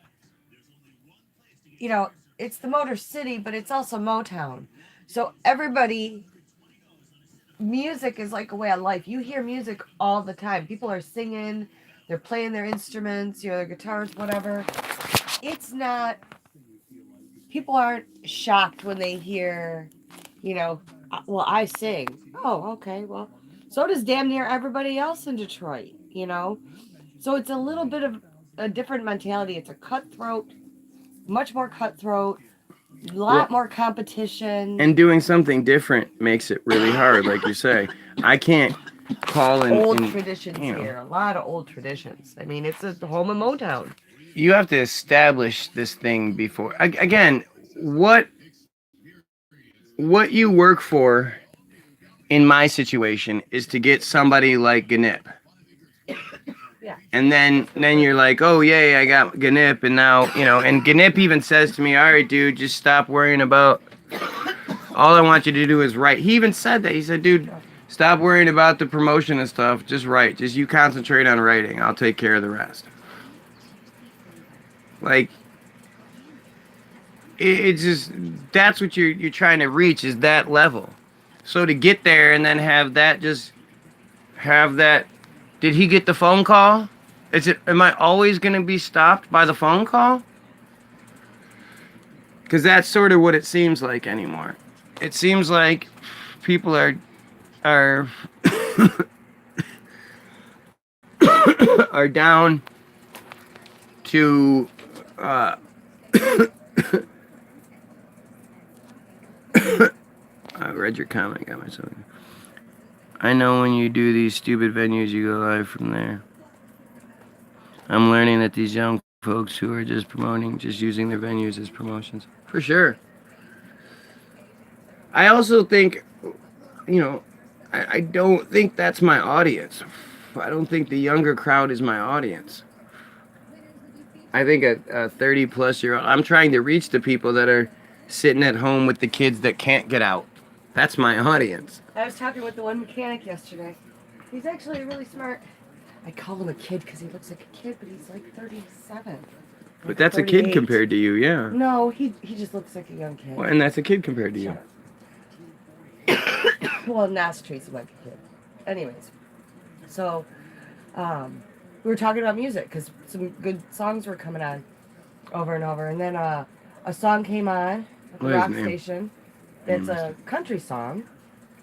it's the Motor City, but it's also Motown. So music is like a way of life. You hear music all the time. People are singing, they're playing their instruments, their guitars, whatever. It's not, people aren't shocked when they hear, well, I sing. Oh, okay, well, so does damn near everybody else in Detroit, So it's a little bit of a different mentality. It's a cutthroat, much more cutthroat, a lot more competition. And doing something different makes it really hard, like you say. I can't call in old traditions here. A lot of old traditions. I mean, it's a home of Motown. You have to establish this thing before. Again, what you work for in my situation is to get somebody like Ganip. Yeah. And then you're like, oh, yay, I got Ganip. And now, and Ganip even says to me, all right, dude, just stop worrying about, all I want you to do is write. He even said that. He said, dude, stop worrying about the promotion and stuff. Just write. Just you concentrate on writing. I'll take care of the rest. Like, it's just, that's what you're trying to reach, is that level. So to get there and then have that, did he get the phone call? Am I always going to be stopped by the phone call? Because that's sort of what it seems like anymore. It seems like people are are down to I read your comment, got myself. I know when you do these stupid venues, you go live from there. I'm learning that these young folks who are just using their venues as promotions. For sure. I also think, I don't think that's my audience. I don't think the younger crowd is my audience. I think a 30-plus year old, I'm trying to reach the people that are sitting at home with the kids that can't get out. That's my audience. I was talking with the one mechanic yesterday. He's actually really smart. I call him a kid because he looks like a kid, but he's like 37. But that's 38. A kid compared to you, yeah. No, he just looks like a young kid. Well, and that's a kid compared to you. Well, Nas treats him like a kid. Anyways, so we were talking about music because some good songs were coming on over and over. And then a song came on at the rock station. It's a country song,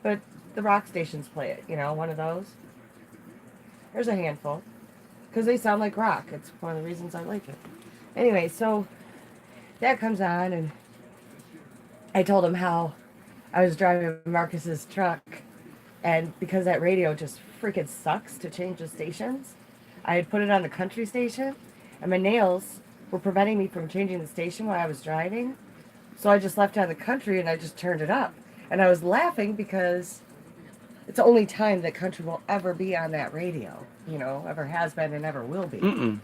but the rock stations play it. You know, one of those. There's a handful, because they sound like rock. It's one of the reasons I like it. Anyway, so that comes on, and I told him how I was driving Marcus's truck, and because that radio just freaking sucks to change the stations, I had put it on the country station, and my nails were preventing me from changing the station while I was driving. So I just left it on the country and I just turned it up. And I was laughing because it's the only time that country will ever be on that radio. You know, ever has been and ever will be. Mm-mm.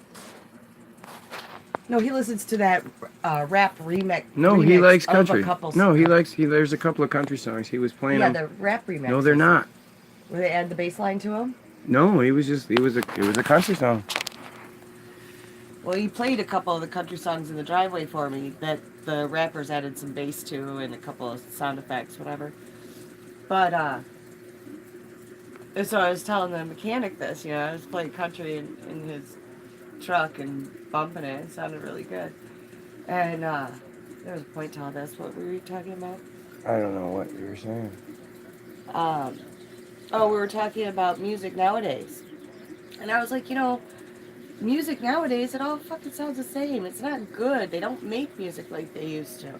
No, he listens to that rap remix. No, he likes of country. A couple No, he likes. There's a couple of country songs he was playing. Yeah, them. the rap remix. No, they're not. Where they add the bass line to them. No, it was a country song. Well, he played a couple of the country songs in the driveway for me that the rappers added some bass to and a couple of sound effects, whatever. But, and so I was telling the mechanic this, you know, I was playing country in his truck and bumping it. It sounded really good. And, there was a point to all this. What were you talking about? I don't know what you were saying. Oh, we were talking about music nowadays. And I was like, you know, music nowadays, it all fucking sounds the same. It's not good. They don't make music like they used to.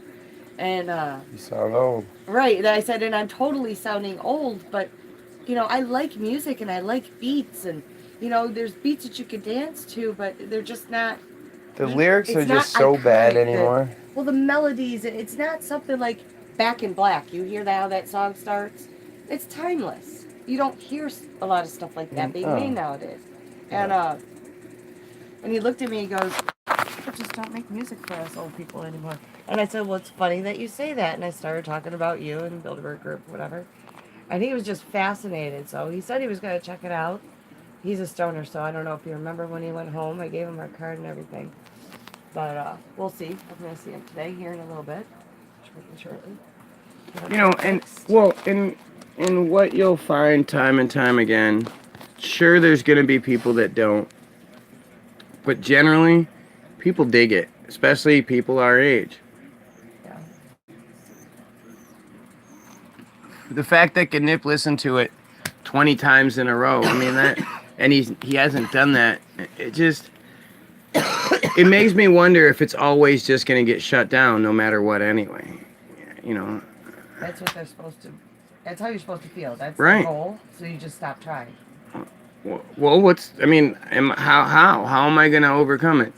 And, You sound old. right. And I said, and I'm totally sounding old, but, you know, I like music and I like beats. And, you know, there's beats that you can dance to, but they're just not. The lyrics It's are just not so bad iconic. anymore. Well, the melodies, it's not something like Back in Black. You hear how that song starts? It's timeless. You don't hear a lot of stuff like that being made nowadays. And he looked at me and goes, "People just don't make music for us old people anymore." And I said, "Well, it's funny that you say that." And I started talking about you and Bilderberg Group, whatever. And he was just fascinated. So he said he was going to check it out. He's a stoner, so I don't know if you remember when he went home. I gave him our card and everything. But we'll see. I'm going to see him today here in a little bit. Shortly. You know, and well, and what you'll find time and time again, sure, there's gonna be people that don't, but generally, people dig it, especially people our age. Yeah. The fact that Ganip listened to it 20 times in a row, I mean that, and he hasn't done that. It just, it makes me wonder if it's always just gonna get shut down, no matter what. Anyway, you know. That's what they're supposed to. That's how you're supposed to feel. That's Right. the goal. So you just stop trying. Well, how am I gonna overcome it?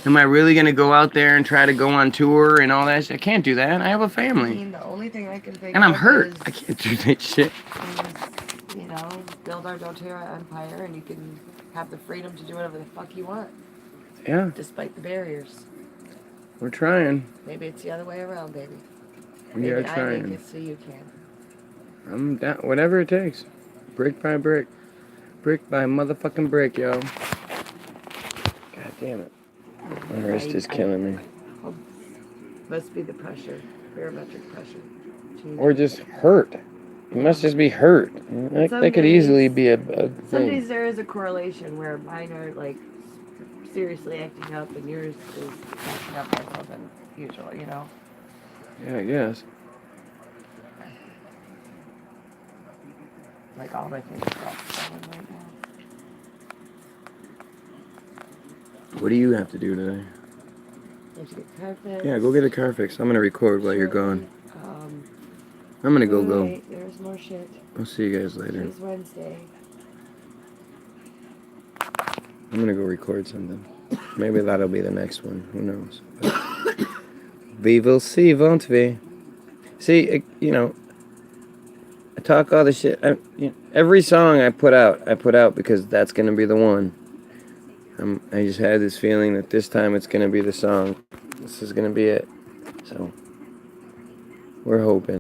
Am I really gonna go out there and try to go on tour and all that shit? I can't do that. I have a I family, mean, the only thing I can think and I'm of hurt. is, I can't do that shit. is, you know, build our doTERRA empire, and you can have the freedom to do whatever the fuck you want, Yeah, despite the barriers. we're trying. Maybe it's the other way around, baby. We Maybe are I make trying. it so you can. I'm down. Whatever it takes, brick by brick, brick by motherfucking brick, yo. God damn it, my wrist is killing me. Must be the pressure, barometric pressure. Jeez. Or just hurt. You must just be hurt. That Some could days- easily be a Some thing. days there is a correlation where mine are like seriously acting up, and yours is acting up by something usual, you know. Yeah, I guess. Like all my things are going right now. What do you have to do today? I have to get carpet. Yeah, go get a car fix. I'm gonna record while you're gone. I'm gonna go. Wait, there's more shit. I'll see you guys later. Today's Wednesday. I'm gonna go record something. Maybe that'll be the next one. Who knows? But we will see, won't we? See, you know, I talk all the shit. Every song I put out because that's gonna be the one. I just had this feeling that this time it's gonna be the song. This is gonna be it. So we're hoping.